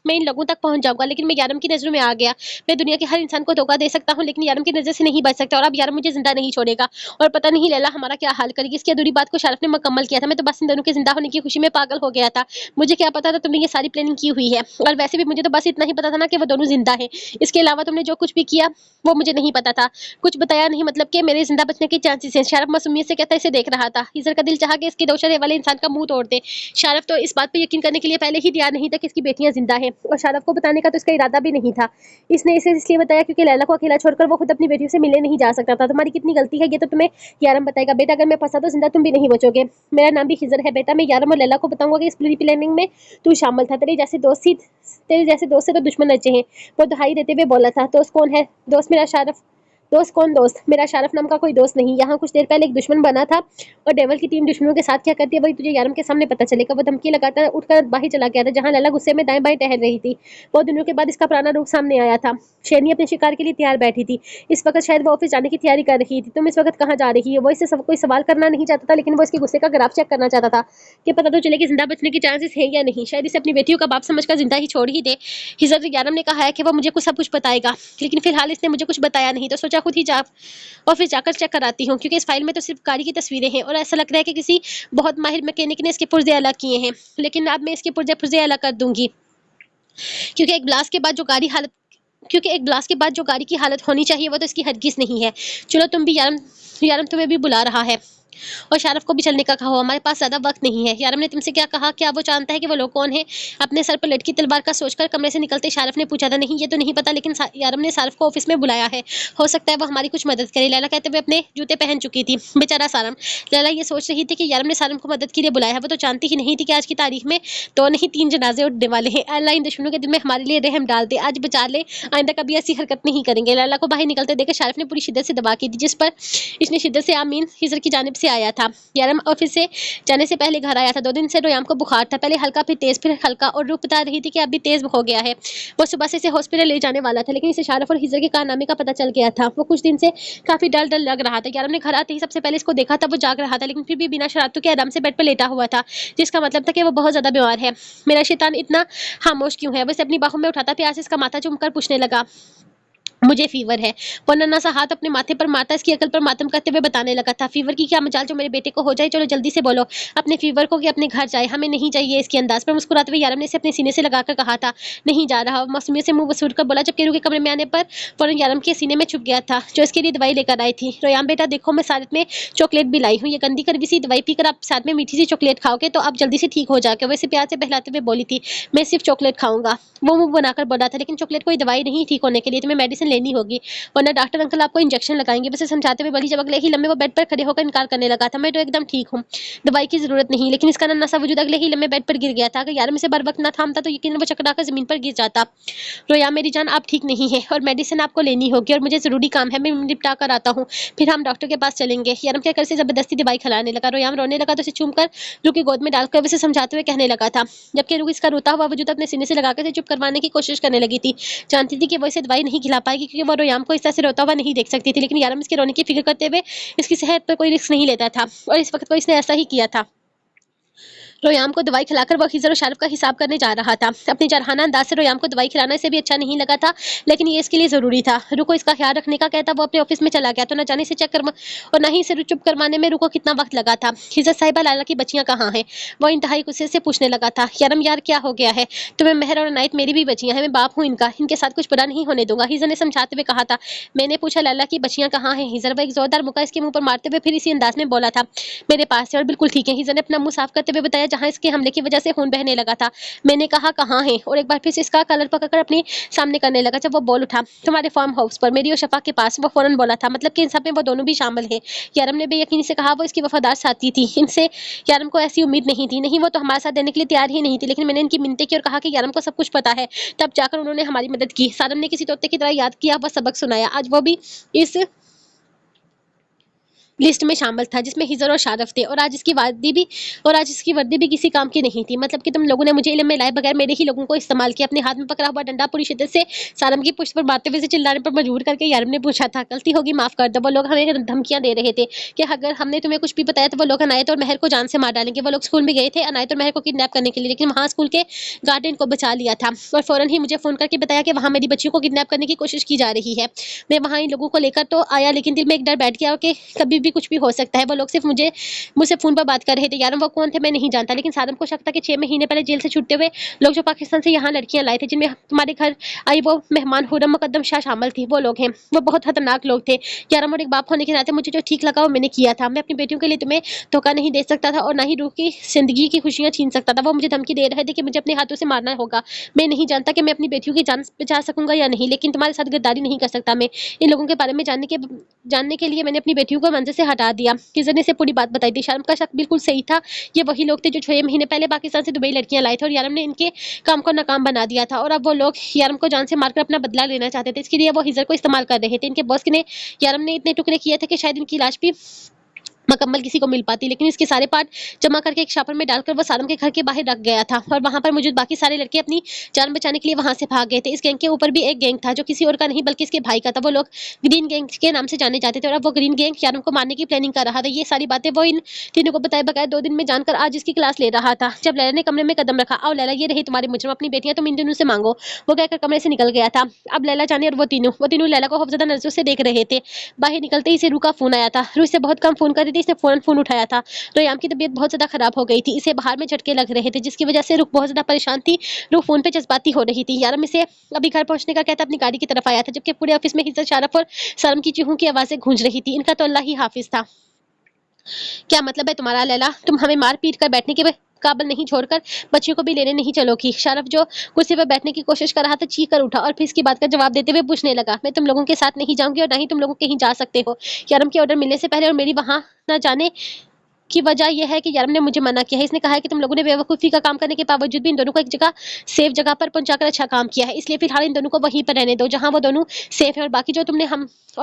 मैं इन लोगों तक पहुंच जाऊंगा, लेकिन मैं यारम की नजरों में आ गया। मैं दुनिया के हर इंसान को धोखा दे सकता हूं, लेकिन यारम की नजर से नहीं बच सकता। और अब यारम मुझे जिंदा नहीं छोड़ेगा और पता नहीं लैला हमारा क्या हाल करेगी। इसकी अधूरी बात को शारफ ने मुकम्मल किया था। मैं तो बस इन दोनों के जिंदा होने की खुशी में पागल हो गया था। मुझे क्या पता था तुमने ये सारी प्लानिंग की हुई है। और वैसे भी मुझे तो बस इतना ही पता था ना कि वो दोनों जिंदा है। इसके अलावा तुमने जो कुछ भी किया वो मुझे नहीं पता था। कुछ बताया नहीं, मतलब कि मेरे जिंदा बचने के चांसेस हैं। शारफ मासूमियत से कहता इसे देख रहा था। हिजर का दिल चाहा कि इसके दोषरे वाले इंसान का मुंह तोड़ दे। शारफ तो इस बात पर यकीन करने के लिए पहले ही तैयार नहीं था कि इसकी बेटियां जिंदा है, और शारफ को बताने का तो इसका इरादा भी नहीं था। इसने इसे इसलिए बताया क्योंकि लैला को अकेला छोड़कर वो खुद अपनी बेटियों से मिलने नहीं जा सकता था। तुम्हारी कितनी गलती है ये तो तुम्हें यारम बताएगा। बेटा अगर मैं फंसा तो जिंदा तुम भी नहीं बचोगे। मेरा नाम भी खिजर है बेटा। मैं यारम और लैला को बताऊंगा कि इस पूरी प्लानिंग में तू शामिल था। तेरे जैसे दोस्त से तो दुश्मन अच्छे हैं। वो दुहाई देते हुए बोला था। दोस्त कौन है? दोस्त मेरा शारफ। दोस्त कौन दोस्त? मेरा शारफ नाम का कोई दोस्त नहीं। यहाँ कुछ देर पहले एक दुश्मन बना था और डेवल की टीम दुश्मनों के साथ क्या करती है वही तुझे यारम के सामने पता चलेगा। वो धमकी लगाकर उठकर बाहर चला गया था जहाँ लैला गुस्से में दाएं बाएं टहल रही थी। बहुत दिनों के बाद इसका पुराना रूप सामने आया था। शेरनी अपने शिकार के लिए तैयार बैठी थी। इस वक्त शायद वो ऑफिस जाने की तैयारी कर रही थी। तुम इस वक्त कहाँ जा रही है? वो इससे कोई सवाल करना नहीं चाहता था, लेकिन वो इसके गुस्से का ग्राफ चेक करना चाहता था कि पता तो चले कि जिंदा बचने की चांसेस है या नहीं। शायद इसे अपनी बेटियों का बाप समझकर जिंदा ही छोड़ ही दे। हिजर यारम ने कहा है कि वो मुझे कुछ सब कुछ बताएगा, लेकिन फिलहाल इसने मुझे कुछ बताया नहीं, तो सोचा खुद ही जा और फिर जाकर चेक कराती हूँ, क्योंकि इस फाइल में तो सिर्फ गाड़ी की तस्वीरें हैं और ऐसा लग रहा है कि किसी बहुत माहिर मैकेनिक ने इसके पुर्जे अलग किए हैं। लेकिन अब मैं इसके पुर्जे अलग कर दूंगी, क्योंकि एक ब्लास्ट के बाद जो गाड़ी की हालत होनी चाहिए वो तो इसकी हरगिज नहीं है। चलो तुम भी यारम तुम्हें भी बुला रहा है और शारफ को भी चलने का कहा। हमारे पास ज्यादा वक्त नहीं है। यारम ने तुमसे क्या कहा? क्या वो जानता है कि वो लोग कौन है? अपने सर पर लटकी तलवार का सोचकर कमरे से निकलते शारफ ने पूछा था। नहीं, ये तो नहीं पता, लेकिन यारम ने शारफ को ऑफिस में बुलाया है। हो सकता है वो हमारी कुछ मदद करे। लैला कहते हुए अपने जूते पहन चुकी थी। बेचारा सारम। लैला ये सोच रही थी कि यारम ने सारम को मदद के लिए बुलाया है। वो तो जानती ही नहीं थी कि आज की तारीख में 2 नहीं 3 जनाजे उठने वाले हैं। अल्लाह इन दुश्मनों के दिल में हमारे लिए रहम डाल दे, आज बचा ले, आइंदा कभी ऐसी हरकत नहीं करेंगे। लैला को बाहर निकलते देखकर शारफ ने पूरी शिद्दत से दबा की थी, जिस पर इसने शिद्दत से आमीन हिजर की जानिब से आया था। यारम ऑफिस से जाने से पहले घर आया था। 2 दिन से रोयाम को बुखार था, पहले हल्का फिर तेज फिर हल्का, और रूप बता रही थी कि अभी तेज हो गया है। वो सुबह से इसे हॉस्पिटल ले जाने वाला था, लेकिन इसे शारफ और हिजर के कारनामे का पता चल गया था। वो कुछ दिन से काफी डल डल लग रहा था। यारम ने घर आते ही सबसे पहले इसको देखा था। वो जाग रहा था, लेकिन फिर भी बिना शरारतों के आराम से बेड पर लेटा हुआ था, जिसका मतलब था कि वो बहुत ज्यादा बीमार है। मेरा शैतान इतना खामोश क्यों है? वैसे अपनी बाहों में उठाता प्यास इसका माथा चूमकर पूछने लगा। मुझे फीवर है। वो नन्हा सा हाथ अपने माथे पर मारता इसकी अकल पर मातम करते हुए बताने लगा था, फीवर की क्या मजाल जो मेरे बेटे को हो जाए, चलो जल्दी से बोलो अपने फीवर को कि अपने घर जाए, हमें नहीं चाहिए इसके अंदाज पर। मुस्कुराते हुए यारम ने इसे अपने सीने से लगाकर कहा था, नहीं जा रहा। मासूमियत से मुंह वसूल कर बोला, जब केरू के कमरे में आने पर फौरन यारम के सीने में छुप गया था, जो इसके लिए दवाई लेकर आई थी। रोयाम बेटा देखो, मैं साथ में चॉकलेट भी लाई हूँ, ये गंदी कड़वी सी दवाई पीकर आप साथ में मीठी सी चॉकलेट खाओगे तो आप जल्दी से ठीक हो जाओगे। वैसे प्यार से बहलाते हुए बोली थी, मैं सिर्फ चॉकलेट खाऊंगा। वो मुंह बनाकर बोला था, लेकिन चॉकलेट कोई दवाई नहीं, ठीक होने के लिए तुम्हें मेडिसिन लेनी होगी, वरना डॉक्टर अंकल आपको इंजेक्शन लगाएंगे। वैसे समझाते हुए बोली, जब अगले ही लम्हे वो बेड पर खड़े होकर इनकार करने लगा था, मैं तो एकदम ठीक हूँ, दवाई की जरूरत नहीं। लेकिन इसका नन्हा सा वजूद अगले ही लम्हे बेड पर गिर गया था। अगर यारम इसे बर वक्त न थामता तो यकीनन वो चकरा कर जमीन पर गिर जाता। रोया मेरी जान, आप ठीक नहीं है और मेडिसिन आपको लेनी होगी और मुझे जरूरी काम है, मैं निपटा कर आता हूँ, फिर हम डॉक्टर के पास चलेंगे। यारम कहकर से जबरदस्ती दवाई खिलाने लगा। रोयाम रोने लगा तो उसे चूमकर रू की गोद में डालकर वैसे समझाते हुए कहने लगा था, जबकि रू इसका रोता हुआ वजूद अपने सीने से लगाकर इसे चुप करवाने की कोशिश करने लगी थी। जानती थी कि वो इसे दवाई नहीं खिला पाएगी, क्योंकि वो रोयाम को इस तरह से रोता हुआ नहीं देख सकती थी, लेकिन यारम इसके रोने की फिक्र करते हुए इसकी सेहत पर कोई रिस्क नहीं लेता था, और इस वक्त को इसने ऐसा ही किया था। रोयाम को दवाई खिलाकर वो खिजर और शाहरुख का हिसाब करने जा रहा था। अपनी जरहाना अंदाज से रोयाम को दवाई खिलाना इसे भी अच्छा नहीं लगा था, लेकिन ये इसके लिए जरूरी था। रुको इसका ख्याल रखने का कहता वो अपने ऑफिस में चला गया, तो न जाने से चेक कर और न ही इसे चुप करवाने में रुको कितना वक्त लगा था। खिजर साहिबा, लाला की बच्चियां कहाँ हैं? वो इंतहाई गुस्से से पूछने लगा था। यारम यार क्या हो गया है तुम्हें? मेहर और अनायत मेरी भी बच्चियां हैं, मैं बाप हूँ इनका, इनके साथ कुछ बुरा नहीं होने दूंगा। हिजर ने समझाते हुए कहा था। मैंने पूछा लाला की बच्चियां कहाँ हैं? हिजर वो एक जोरदार मुका इसके मुंह पर मारते हुए फिर इसी अंदाज में बोला था, मेरे पास है और बिल्कुल ठीक है। हिजर ने अपना मुंह साफ करते हुए बताया, जहां इसके हमले की वजह से खून बहने लगा था। मैंने कहा कहाँ है, और एक बार फिर से इसका कलर पकड़कर अपने सामने करने लगा। जब वो बोल उठा, तुम्हारे फार्म हाउस पर मेरी और शफा के पास, वो फौरन बोला था, मतलब कि इन सब में वो दोनों भी शामिल है। यारम ने बेयकीनी से कहा, वो इसकी वफादार साथी थी, इनसे यारम को ऐसी उम्मीद नहीं थी। नहीं, वो तो हमारे साथ देने के लिए तैयार ही नहीं थी, लेकिन मैंने इनकी मिन्नतें की और कहा कि यारम को सब कुछ पता है, तब जाकर उन्होंने हमारी मदद की। सारम ने किसी तोते की तरह याद किया, वह सबक सुनाया। आज वो भी इस लिस्ट में शामिल था, जिसमें हिजर और शारफ थे, और आज इसकी वर्दी भी किसी काम की नहीं थी। मतलब कि तुम लोगों ने मुझे इल्म में लाए बगैर मेरे ही लोगों को इस्तेमाल किया। अपने हाथ में पकड़ा हुआ डंडा पूरी शिद्दत से सारम की पुष्ट पर मारते हुए चिल्लाने पर मजबूर करके यारम ने पूछा था, गलती होगी माफ कर दो। वो लोग हमें धमकियां दे रहे थे कि अगर हमने तुम्हें कुछ भी बताया तो वो लोग अनायत और मेहर को जान से मार डालेंगे। वो लोग स्कूल में गए थे अनायत और मेहर को किडनैप करने के लिए, लेकिन वहाँ स्कूल के गार्ड ने इनको बचा लिया था और फौरन ही मुझे फोन करके बताया कि वहाँ मेरी बच्चियों को किडनैप करने की कोशिश की जा रही है। मैं वहाँ इन लोगों को लेकर तो आया, लेकिन दिल में एक डर बैठ गया कि कभी भी कुछ भी हो सकता है। वो लोग सिर्फ मुझसे फोन पर बात कर रहे थे। यारम वो कौन थे मैं नहीं जानता, लेकिन सादम को शक था कि 6 महीने पहले जेल से छूटते हुए लोग जो पाकिस्तान से यहाँ लड़कियां लाए थे, जिनमें तुम्हारे घर आई वो मेहमान हुरम मुकद्दम शाह शामिल थी, वो लोग हैं। वो बहुत खतरनाक लोग थे। यारम और एक बाप होने के नाते मुझे जो ठीक लगा वो मैंने किया था। मैं अपनी बेटियों के लिए तुम्हें धोखा नहीं दे सकता था और ना ही रूह की जिंदगी की खुशियां छीन सकता था। वो मुझे धमकी दे रहे थे कि मुझे अपने हाथों से मारना होगा। मैं नहीं जानता कि मैं अपनी बेटियों की जान बचा सकूंगा या नहीं, लेकिन तुम्हारे साथ गद्दारी नहीं कर सकता। मैं इन लोगों के बारे में जानने के लिए मैंने अपनी बेटियों को मंजिल से हटा दिया। किजर ने इसे पूरी बात बताई थी। शारम का शक बिल्कुल सही था। ये वही लोग थे जो 6 महीने पहले पाकिस्तान से दुबई लड़कियां लाए थे और यारम ने इनके काम को नाकाम बना दिया था, और अब वो लोग यारम को जान से मारकर अपना बदला लेना चाहते थे। इसके लिए वो हिजर को इस्तेमाल कर रहे थे। इनके बॉस ने यारम ने इतने टुकड़े किए थे कि शायद इनकी लाश भी मकम्मल किसी को मिल पाती, लेकिन इसके सारे पार्ट जमा करके एक शापर में डालकर वो सारम के घर के बाहर रख गया था, और वहां पर मौजूद बाकी सारे लड़के अपनी जान बचाने के लिए वहां से भाग गए थे। इस गैंग के ऊपर भी एक गैंग था जो किसी और का नहीं बल्कि इसके भाई का था। वो लोग ग्रीन गैंग के नाम से जाने जाते थे, और अब वो ग्रीन गैंग यारम को मारने की प्लानिंग कर रहा था। ये सारी बातें वो इन तीनों को बताए बगैर 2 दिन में जानकर आज इसकी क्लास ले रहा था। जब लैला ने कमरे में कदम रखा, आओ लैला ये रहे तुम्हारे मुजरिम, अपनी बेटियां तुम इन दोनों से मांगो। वो कहकर कमरे से निकल गया था। अब लैला जाने और वो तीनों लैला को खौफजदा नजरों से देख रहे थे। बाहर निकलते ही इसे रू का फोन आया था। रू इसे बहुत कम फोन कर रही थी, इसने फौरन फोन उठाया था। रोयाम की तबीयत बहुत ज्यादा खराब हो गई थी। इसे बाहर में झटके लग रहे थे, जिसकी वजह से रुख बहुत ज्यादा परेशान थी। रुख फोन पे जज्बाती हो रही थी। यारम इसे अभी घर पहुंचने का कहता अपनी गाड़ी की तरफ आया था, जबकि पूरे ऑफिस में हिज्जत, शारफ और सरम की चीखों की आवाजें गूंज रही थी। इनका तो अल्लाह ही हाफिज था। क्या मतलब है तुम्हारा लैला? तुम हमें मार पीट कर बैठने के काबिल नहीं छोड़कर बच्चियों को भी लेने नहीं चलोगी? शारफ जो कुर्सी पर बैठने की कोशिश कर रहा था चीख कर उठा और फिर इसकी बात का जवाब देते हुए पूछने लगा, मैं तुम लोगों के साथ नहीं जाऊंगी और ना ही तुम लोग कहीं जा सकते हो। यारम के ऑर्डर मिलने से पहले और मेरी वहां न जाने की वजह यह है कि यारम ने मुझे मना किया है। इसने कहा है कि तुम लोगों ने बेवकूफ़ी का काम करने के बावजूद भी इन दोनों को एक जगह सेफ जगह पर पहुंचाकर अच्छा काम किया है, इसलिए फिलहाल इन दोनों को वहीं पर रहने दो जहां वो दोनों सेफ है, और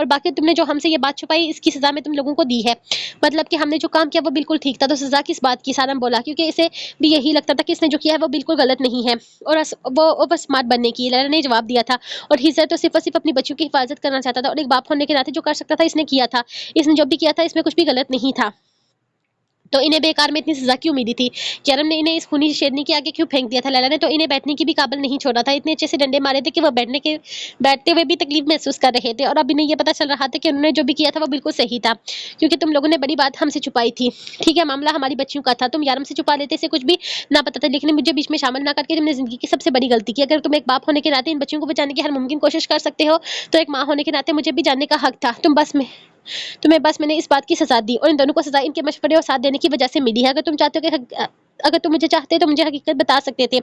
बाकी तुमने जो हमसे ये बात छुपाई इसकी सजा में तुम लोगों को दी है। मतलब कि हमने जो काम किया वो बिल्कुल ठीक था, तो सजा किस बात की? सारम बोला, क्योंकि इसे भी यही लगता था कि इसने जो किया है वो बिल्कुल गलत नहीं है वो बस स्मार्ट बनने की। लैला ने जवाब दिया था, और हिजर तो सिर्फ और सिर्फ अपनी बच्चों की हिफाजत करना चाहता था, और एक बाप होने के नाते जो कर सकता था इसने किया था। इसने जो भी किया था इसमें कुछ भी गलत नहीं था। तो इन्हें बेकार में इतनी सजा की उम्मीद थी। यारम ने इन्हें इस खूनी शेरनी के आगे क्यों फेंक दिया था? लैला ने तो इन्हें बैठने की भी काबिल नहीं छोड़ा था। इतने अच्छे से डंडे मारे थे कि वो बैठते हुए भी तकलीफ महसूस कर रहे थे और अब इन्हें ये पता चल रहा था कि उन्होंने जो भी किया था वो बिल्कुल सही था, क्योंकि तुम लोगों ने बड़ी बात हमसे छुपाई थी। ठीक है, मामला हमारी बच्चियों का था, तुम यारम से छुपा लेते, इसे कुछ भी ना पता था, लेकिन मुझे बीच में शामिल ना करके तुमने जिंदगी की सबसे बड़ी गलती की। अगर तुम एक बाप होने के नाते इन बच्चियों को बचाने की हर मुमकिन कोशिश कर सकते हो, तो एक माँ होने के नाते मुझे भी जानने का हक था। तुम्हें बस मैंने इस बात की सजा दी और इन दोनों को सजा इनके मशवरे और साथ देने की वजह से मिली है। अगर तुम मुझे चाहते तो मुझे हकीकत बता सकते थे,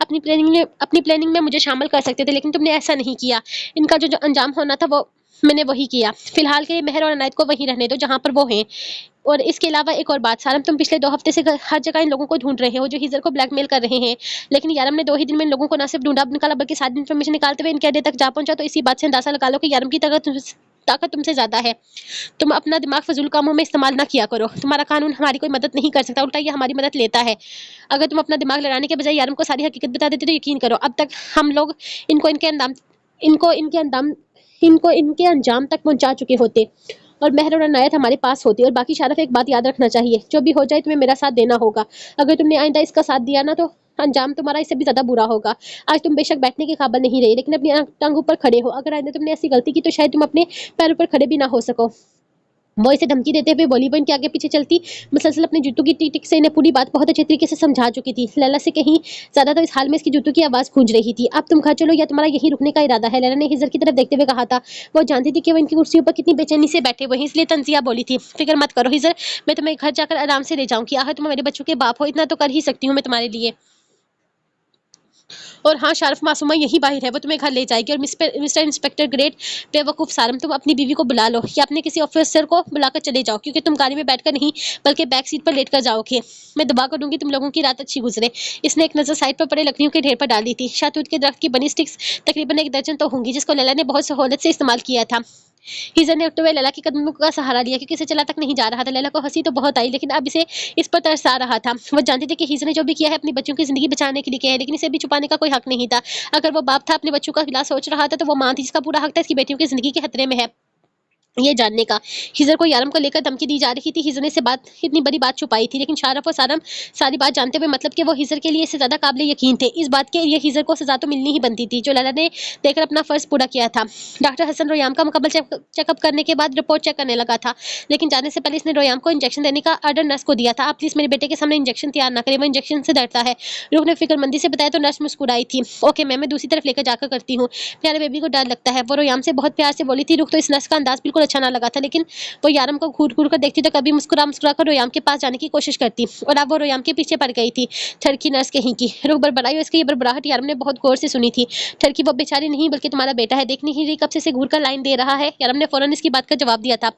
अपनी प्लानिंग में मुझे शामिल कर सकते थे, लेकिन तुमने ऐसा नहीं किया। इनका जो अंजाम होना था वो मैंने वही किया। फिलहाल के लिए मेहर और अनायत को वहीं रहने दो जहाँ पर वो हैं। और इसके अलावा एक और बात, सारम, तुम पिछले 2 हफ्ते से हर जगह इन लोगों को ढूंढ रहे हो जो हिजर को ब्लैकमेल कर रहे हैं, लेकिन यारम ने 2 ही दिन में इन लोगों को न सिर्फ ढूंढा निकाला बल्कि सारी इन्फॉर्मेशन निकालते हुए इनके अड्डे तक जा पहुंचा। तो इसी बात से अंदाजा लगा लो कि यारम की ताकत तुमसे ज्यादा है। तुम अपना दिमाग फजूल कामों में इस्तेमाल ना किया करो। तुम्हारा कानून हमारी कोई मदद नहीं कर सकता, उल्टा ये हमारी मदद लेता है। अगर तुम अपना दिमाग लड़ाने के बजाय यारम को सारी हकीकत बता देते तो यकीन करो अब तक हम लोग इनको इनके अंदाम इनको इनके अंदाम इनको इनके अंजाम तक पहुंचा चुके होते और मेहर और अनायत हमारे पास होती। और बाकी शारफ, एक बात याद रखना चाहिए, जो भी हो जाए तुम्हें मेरा साथ देना होगा। अगर तुमने आइंदा इसका साथ दिया ना तो अंजाम तुम्हारा इससे भी ज्यादा बुरा होगा। आज तुम बेशक बैठने के काबिल नहीं रही, लेकिन अपनी टांगों पर खड़े हो। अगर आइंदा तुमने ऐसी गलती की तो शायद तुम अपने पैरों पर खड़े भी ना हो सको। वो इसे धमकी देते हुए बोली। वो इनके आगे पीछे चलती मुसलसल अपने जूतों की टिक टिक से इन्हें पूरी बात बहुत अच्छे तरीके से समझा चुकी थी। लैला से कहीं ज्यादा तो इस हाल में इसकी जूतों की आवाज गूंज रही थी। अब तुम घर चलो या तुम्हारा यहीं रुकने का इरादा है? लैला ने हिजर की तरफ देखते हुए कहा था। वो जानती थी कि वो इनकी कुर्सियों पर कितनी बेचैनी से बैठे हुए हैं, इसलिए तंजिया बोली थी, फिक्र मत करो हिजर, मैं तुम्हें घर जाकर आराम से ले जाऊंगी। आखिर तुम मेरे बच्चों के बाप हो, इतना तो कर ही सकती हूँ मैं तुम्हारे लिए। और हाँ शारफ, मासूमा यही बाहिर है, वो तुम्हें घर ले जाएगी। और मिस्टर इंस्पेक्टर ग्रेट बेवकूफ सारम, तुम अपनी बीवी को बुला लो या अपने किसी ऑफिसर को बुलाकर चले जाओ, क्योंकि तुम गाड़ी में बैठकर नहीं बल्कि बैक सीट पर लेटकर जाओगे। मैं दुआ करूंगी तुम लोगों की रात अच्छी गुजरे। इसने एक नजर साइड पर पड़े लकड़ियों के ढेर पर डाली थी। शातूत के दरख्त की बनी स्टिक्स तकरीबन 1 दर्जन तो होंगी, जिसको लैला ने बहुत सहूलत से इस्तेमाल किया था। हिजर ने उठते हुए लैला के कदमों का सहारा लिया, क्योंकि इसे चला तक नहीं जा रहा था। लैला को हंसी तो बहुत आई, लेकिन अब इसे इस पर तरस आ रहा था। वो जानती थी कि हिजर ने जो भी किया है अपनी बच्चों की जिंदगी बचाने के लिए किया है, लेकिन इसे भी छुपाने का कोई हक नहीं था। अगर वो बाप था अपने बच्चों का खिलाफ सोच रहा था, तो वो मां थी जिसका पूरा हक था इसकी बेटियों की जिंदगी के खतरे में है ये जानने का। हिजर को यारम को लेकर धमकी दी जा रही थी। हिजर ने से बात इतनी बड़ी बात छुपाई थी, लेकिन शारफ और सारम सारी बात जानते हुए, मतलब कि वो हिजर के लिए इससे ज्यादा काबिल यकीन थे इस बात के, ये हिजर को सजा तो मिलनी ही बनती थी, जो लैला ने देकर अपना फर्ज पूरा किया था। डॉक्टर हसन रोयाम का मुकम्मल चेकअप करने के बाद रिपोर्ट चेक करने लगा था, लेकिन जाने से पहले इसने रोयाम को इंजेक्शन देने का ऑर्डर नर्स को दिया था। आप प्लीज मेरे बेटे के सामने इंजेक्शन तैयार ना करें, वो इंजेक्शन से डरता है। रूह ने फिक्रमंदी से बताया तो नर्स मुस्कुराई थी। ओके मैम, मैं दूसरी तरफ लेकर जाकर करती हूँ, प्यारे बेबी को डर लगता है, वो रोयाम से बहुत प्यार से बोली थी। रुख तो इस नर्स का अंदाज बिल्कुल अच्छा ना लगा था, लेकिन वो यारम को घूर घूर कर देखती तो कभी मुस्कुरा मुस्कुरा कर रोयाम के पास जाने की कोशिश करती, और अब वो रोयाम के पीछे पड़ गई थी। ठरकी नर्स कहीं की। रुख बड़बड़ाई और इसकी ये बड़बड़ाहट यारम ने बहुत गौर से सुनी थी। ठरकी वो बेचारी नहीं बल्कि तुम्हारा बेटा है, देख नहीं रही कब से इसे घूर कर लाइन दे रहा है। यारम ने फौरन इसकी बात का जवाब दिया था।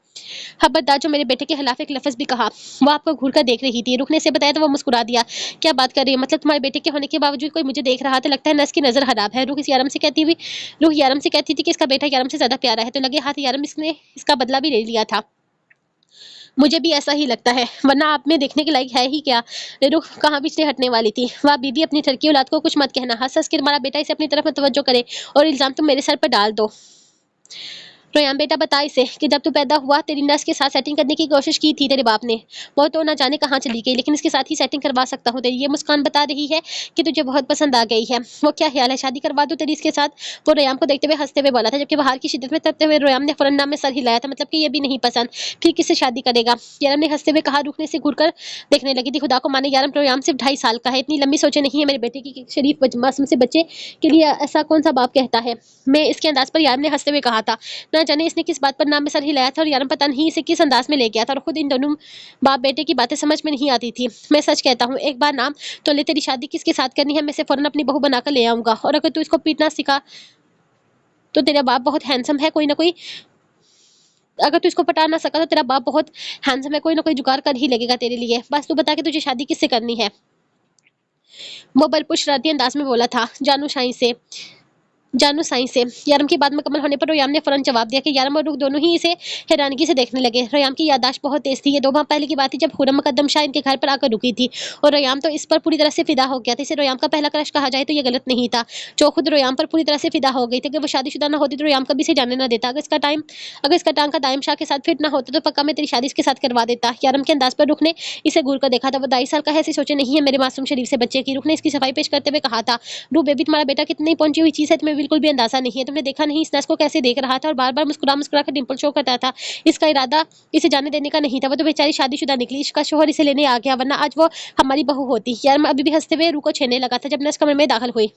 खबरदार, जो मेरे बेटे के खिलाफ एक लफ्ज भी कहा। वो आपको घूर कर देख रही थी। रुख ने इसे बताया तो वो मुस्कुरा दिया। क्या बात कर रही है? मतलब तुम्हारे बेटे के होने के बावजूद कोई मुझे देख रहा था? लगता है नर्स की नजर खराब है। रुख यारम से कहती थी कि इसका बेटा यारम से ज्यादा प्यारा है, तो लगे हाथ यारम इसने इसका बदला भी ले लिया था। मुझे भी ऐसा ही लगता है, वरना आप में देखने के लायक है ही क्या? रुख कहाँ पीछे हटने वाली थी। वाह बीबी, अपनी ठरकी औलाद को कुछ मत कहना। हंस हंस के तुम्हारा बेटा इसे अपनी तरफ तवज्जो करे और इल्जाम तुम मेरे सर पर डाल दो। रोयान बेटा, बता इसे कि जब तू पैदा हुआ तेरी नर्स के साथ सेटिंग करने की कोशिश की थी तेरे बाप ने। वो तो ना जाने कहाँ चली गई, लेकिन इसके साथ ही सेटिंग करवा सकता हूँ तेरी। ये मुस्कान बता रही है कि तुझे बहुत पसंद आ गई है। वो क्या ख्याल है, शादी करवा दूँ तेरी इसके साथ? वो रोयाम को देखते हुए हंसते हुए बोला था, जबकि बाहर की शिद्दत में तपते हुए रोयाम ने फौरन नाम में सर हिलाया था, मतलब कि ये भी नहीं पसंद, फिर किससे शादी करेगा? यारम ने हंसते हुए कहा। रुकने से घूर कर देखने लगी थी। खुदा को माने यारम, रोयाम सिर्फ 2.5 साल का है, इतनी लंबी सोचे नहीं है मेरे बेटे की शरीफ मासूम से बच्चे के लिए ऐसा कौन सा बाप कहता है। मैं इसके अंदाज पर यारम ने हंसते हुए कहा था। ना जाने इसने किस बात पर नाम में सर हिलाया था और यारम पता नहीं इसे किस अंदाज में ले गया था, और खुद इन दोनों बाप बेटे की बातें समझ में नहीं आती थी। मैं सच कहता हूँ, एक बार नाम तो ले, तेरी शादी किसके साथ करनी है मैं इसे फौरन अपनी बहू बनाकर ले आऊंगा, और अगर तू इसको पीटना सीखा तो तेरा बाप बहुत हैंडसम है, कोई ना कोई अगर तू इसको पटा ना सका तो तेरा बाप बहुत हैंडसम है, कोई ना कोई जुगाड़ कर ही लगेगा तेरे लिए। बस तू बता के तुझे शादी किससे करनी है? वो बलपुश शरारती अंदाज में बोला था जानू शाही से। जानू साइंस से। यारम की बात मुकम्मल होने पर रोयाम ने फौरन जवाब दिया कि यारम और रुख दोनों ही इसे हैरानगी से देखने लगे। रोयाम की याददाश्त बहुत तेज थी। ये 2 माह पहले की बात थी जब खुर्रम मुकद्दम शाह इनके घर पर आकर रुकी थी और रोयाम तो इस पर पूरी तरह से फिदा हो गया था। इसे रोयाम का पहला क्रश कहा जाए तो ये गलत नहीं था। जो खुद रोयाम पर पूरी तरह से फिदा हो गई थी। अगर वो शादीशुदा ना होती तो रोयाम कभी इसे जाने ना देता। अगर इसका टांग का दायम शाह के साथ फिट ना होता तो पक्का मैं तेरी शादी इसके साथ करवा देता। यारम के अंदाज पर रुख ने इसे घूर कर देखा था। वो 22 साल का है, ऐसी सोचे नहीं है मेरे मासूम शरीफ से बच्चे की। रुख ने इसकी सफाई पेश करते हुए कहा था, रू बेबी तुम्हारा बेटा कितनी पहुंची हुई चीज है तुम्हें बिल्कुल भी अंदाजा नहीं है। तुमने देखा नहीं इस नर्स को कैसे देख रहा था और बार बार मुस्कुरा मुस्कुरा कर डिंपल शो करता था। इसका इरादा इसे जाने देने का नहीं था। वो तो बेचारी शादीशुदा निकली, इसका शोहर इसे लेने आ गया, वरना आज वो हमारी बहू होती। यार अभी भी हंसते हुए रू को छेड़ने लगा था जब नर्स कमरे में दाखिल हुई।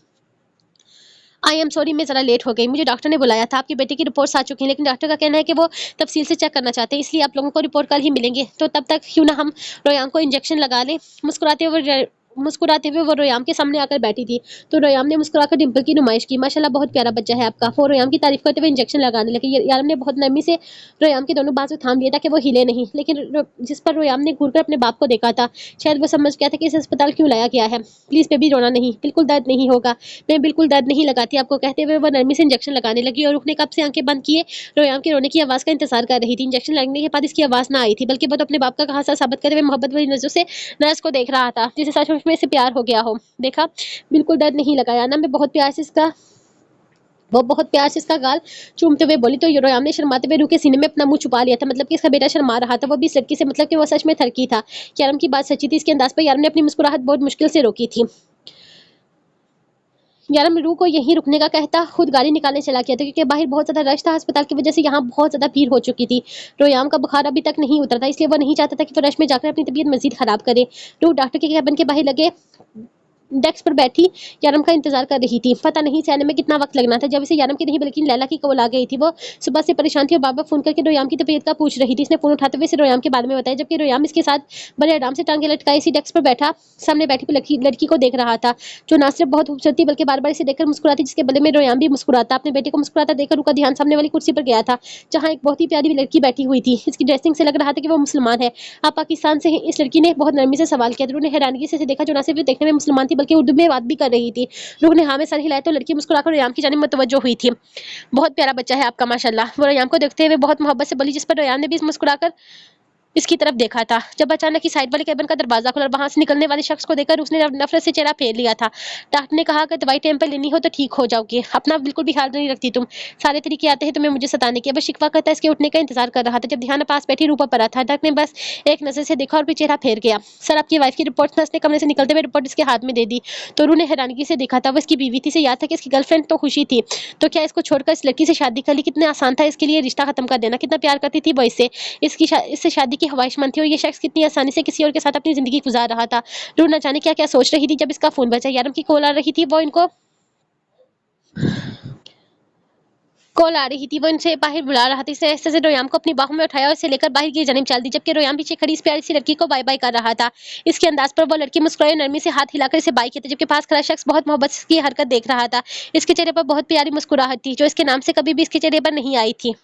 आई एम सॉरी मैं ज़रा लेट हो गई। मुझे डॉक्टर ने बुलाया था। आपकी बेटी की रिपोर्ट्स आ चुकी हैं, लेकिन डॉक्टर का कहना है कि वो तफसील से चेक करना चाहते हैं, इसलिए आप लोगों को रिपोर्ट कल ही मिलेंगे। तो तब तक क्यों ना हम रोयाम को इंजेक्शन लगा लें। मुस्कुराते हुए वो रोयाम के सामने आकर बैठी थी तो रोयाम ने मुस्कुराकर डिंपल की नुमाइश की। माशाल्लाह बहुत प्यारा बच्चा है आपका। वो रोयाम की तारीफ करते हुए इंजेक्शन लगाने लगे। यारम ने बहुत नरमी से रोयाम के दोनों बाजू थाम लिया ताकि वो हिले नहीं, लेकिन जिस पर रोयाम ने घूरकर अपने बाप को देखा था, शायद वो समझ गया था कि इस अस्पताल क्यों लाया गया है। प्लीज बेबी रोना नहीं, बिल्कुल दर्द नहीं होगा, मैं बिल्कुल दर्द नहीं लगाती आपको, कहते हुए वो नरमी से इंजेक्शन लगाने लगी और रुख ने कब से आंखें बंद किए रोयाम के रोने की आवाज का इंतजार कर रही थी। इंजेक्शन लगने के बाद इसकी आवाज ना आई थी, बल्कि वो तो अपने बाप का कहा साबित करते हुए मोहब्बत भरी नजरों से नर्स को देख रहा था, जिसे सचमुच में से प्यार हो गया हो। देखा, बिल्कुल दर्द नहीं लगाया ना। मैं बहुत प्यार से इसका वो बहुत प्यार से इसका गाल चूमते हुए बोली तो रोयाम ने शर्माते हुए रू के सीने में अपना मुंह छुपा लिया था। मतलब कि इसका बेटा शर्मा रहा था, वो भी इस लड़की से, मतलब कि वो सच में थरकी था। यारम की बात सच्ची थी। इसके अंदाज पर यारम ने अपनी मुस्कुराहट बहुत मुश्किल से रोकी थी। यारम रू को यहीं रुकने का कहता खुद गाड़ी निकालने चला गया था, क्योंकि बाहर बहुत ज्यादा रश था। अस्पताल की वजह से यहाँ बहुत ज्यादा भीड़ हो चुकी थी। रोयाम का बुखार अभी तक नहीं उतरा था, इसलिए वो नहीं चाहता था कि वो रश में जाकर अपनी तबीयत मजीद खराब करे। रू डॉक्टर के कैबिन के बाहर लगे डेस्क पर बैठी यारम का इंतजार कर रही थी। पता नहीं से आने में कितना वक्त लगना था। जब इसे यारम की नहीं बल्कि लैला की कॉल आ गई थी। वो सुबह से परेशान थी और बार बार फोन करके रोयाम की तबीयत का पूछ रही थी। इसने फोन उठाते हुए इसे रोयाम के बारे में बताया, जबकि रोयाम इसके साथ बड़े आराम से टांगे लटकाए इसी डेस्क पर बैठा सामने बैठी हुई लड़की को देख रहा था, जो ना सिर्फ बहुत खूबसूरत थी बल्कि बार बार इसे देखकर मुस्कुराती, जिसके बदले में रोयाम भी मुस्कुराता। अपने बेटे को मुस्कुराता देखकर उसका ध्यान सामने वाली कुर्सी पर गया था, जहाँ एक बहुत ही प्यारी लड़की बैठी हुई थी। इसकी ड्रेसिंग से लग रहा था कि वो मुसलमान है। आप पाकिस्तान से हैं? इस लड़की ने बहुत नरमी से सवाल किया। रूह ने हैरानगी से देखा, जो ना सिर्फ देखने में मुसलमान थी बल्कि उर्दू में बात भी कर रही थी। रूह ने हाँ में सर हिलाया तो लड़की मुस्कुराकर रोयाम की जानिब मुतवज्जो हुई थी। बहुत प्यारा बच्चा है आपका माशाल्लाह। वो रोयाम को देखते हुए बहुत मोहब्बत से बोली, जिस पर रोयाम ने भी मुस्कुराकर इसकी तरफ देखा था। जब अचानक ही साइड वाले कैबिन का दरवाजा खुला और वहां से निकलने वाले शख्स को देखकर उसने नफरत से चेहरा फेर लिया था। डॉक्टर ने कहा, अगर दवाई टाइम पर लेनी हो तो ठीक हो जाओगी, अपना बिल्कुल भी ख्याल नहीं रखती तुम, सारे तरीके आते हैं तुम्हें मुझे सताने के। बस शिकवा करता इसके उठने का इंतजार कर रहा था जब ध्यान पास बैठी रूपा पर था। डॉक्टर ने बस एक नजर से देखा और फिर चेहरा फेर गया। सर आपकी वाइफ की रिपोर्ट, नर्स ने कमरे से निकलते हुए रिपोर्ट इसके हाथ में दे दी तो रू ने हैरानगी से देखा था। वो इसकी बीवी थी, से याद था कि इसकी गर्लफ्रेंड तो खुशी थी, तो क्या इसको छोड़कर इस लड़की से शादी कर ली? कितना आसान था इसके लिए रिश्ता खत्म कर देना। कितना प्यार करती थी वो इससे शादी की ख्वाहिशमंद थी और ये शख्स कितनी आसानी से किसी और के साथ अपनी जिंदगी गुजार रहा था। रू न जाने क्या क्या सोच रही थी जब इसका फोन बजा। यारम की कॉल आ रही थी, वो इनसे बाहर बुला रहा था। इसे ऐसे से रोयाम को अपनी बाहों में उठाया और इसे लेकर बाहर की जानिब चल दी, जबकि रोयाम पीछे खड़ी इस प्यारी सी लड़की को बाय बाय कर रहा था। इसके अंदाज पर वो लड़की मुस्कुराई नरमी से हाथ हिलाकर इसे बाय किया, जबकि पास खड़ा शख्स बहुत मोहब्बत की हरकत देख रहा था। इसके चेहरे पर बहुत प्यारी मुस्कुराहट थी, जो इसके नाम से कभी भी इसके चेहरे पर नहीं आई थी।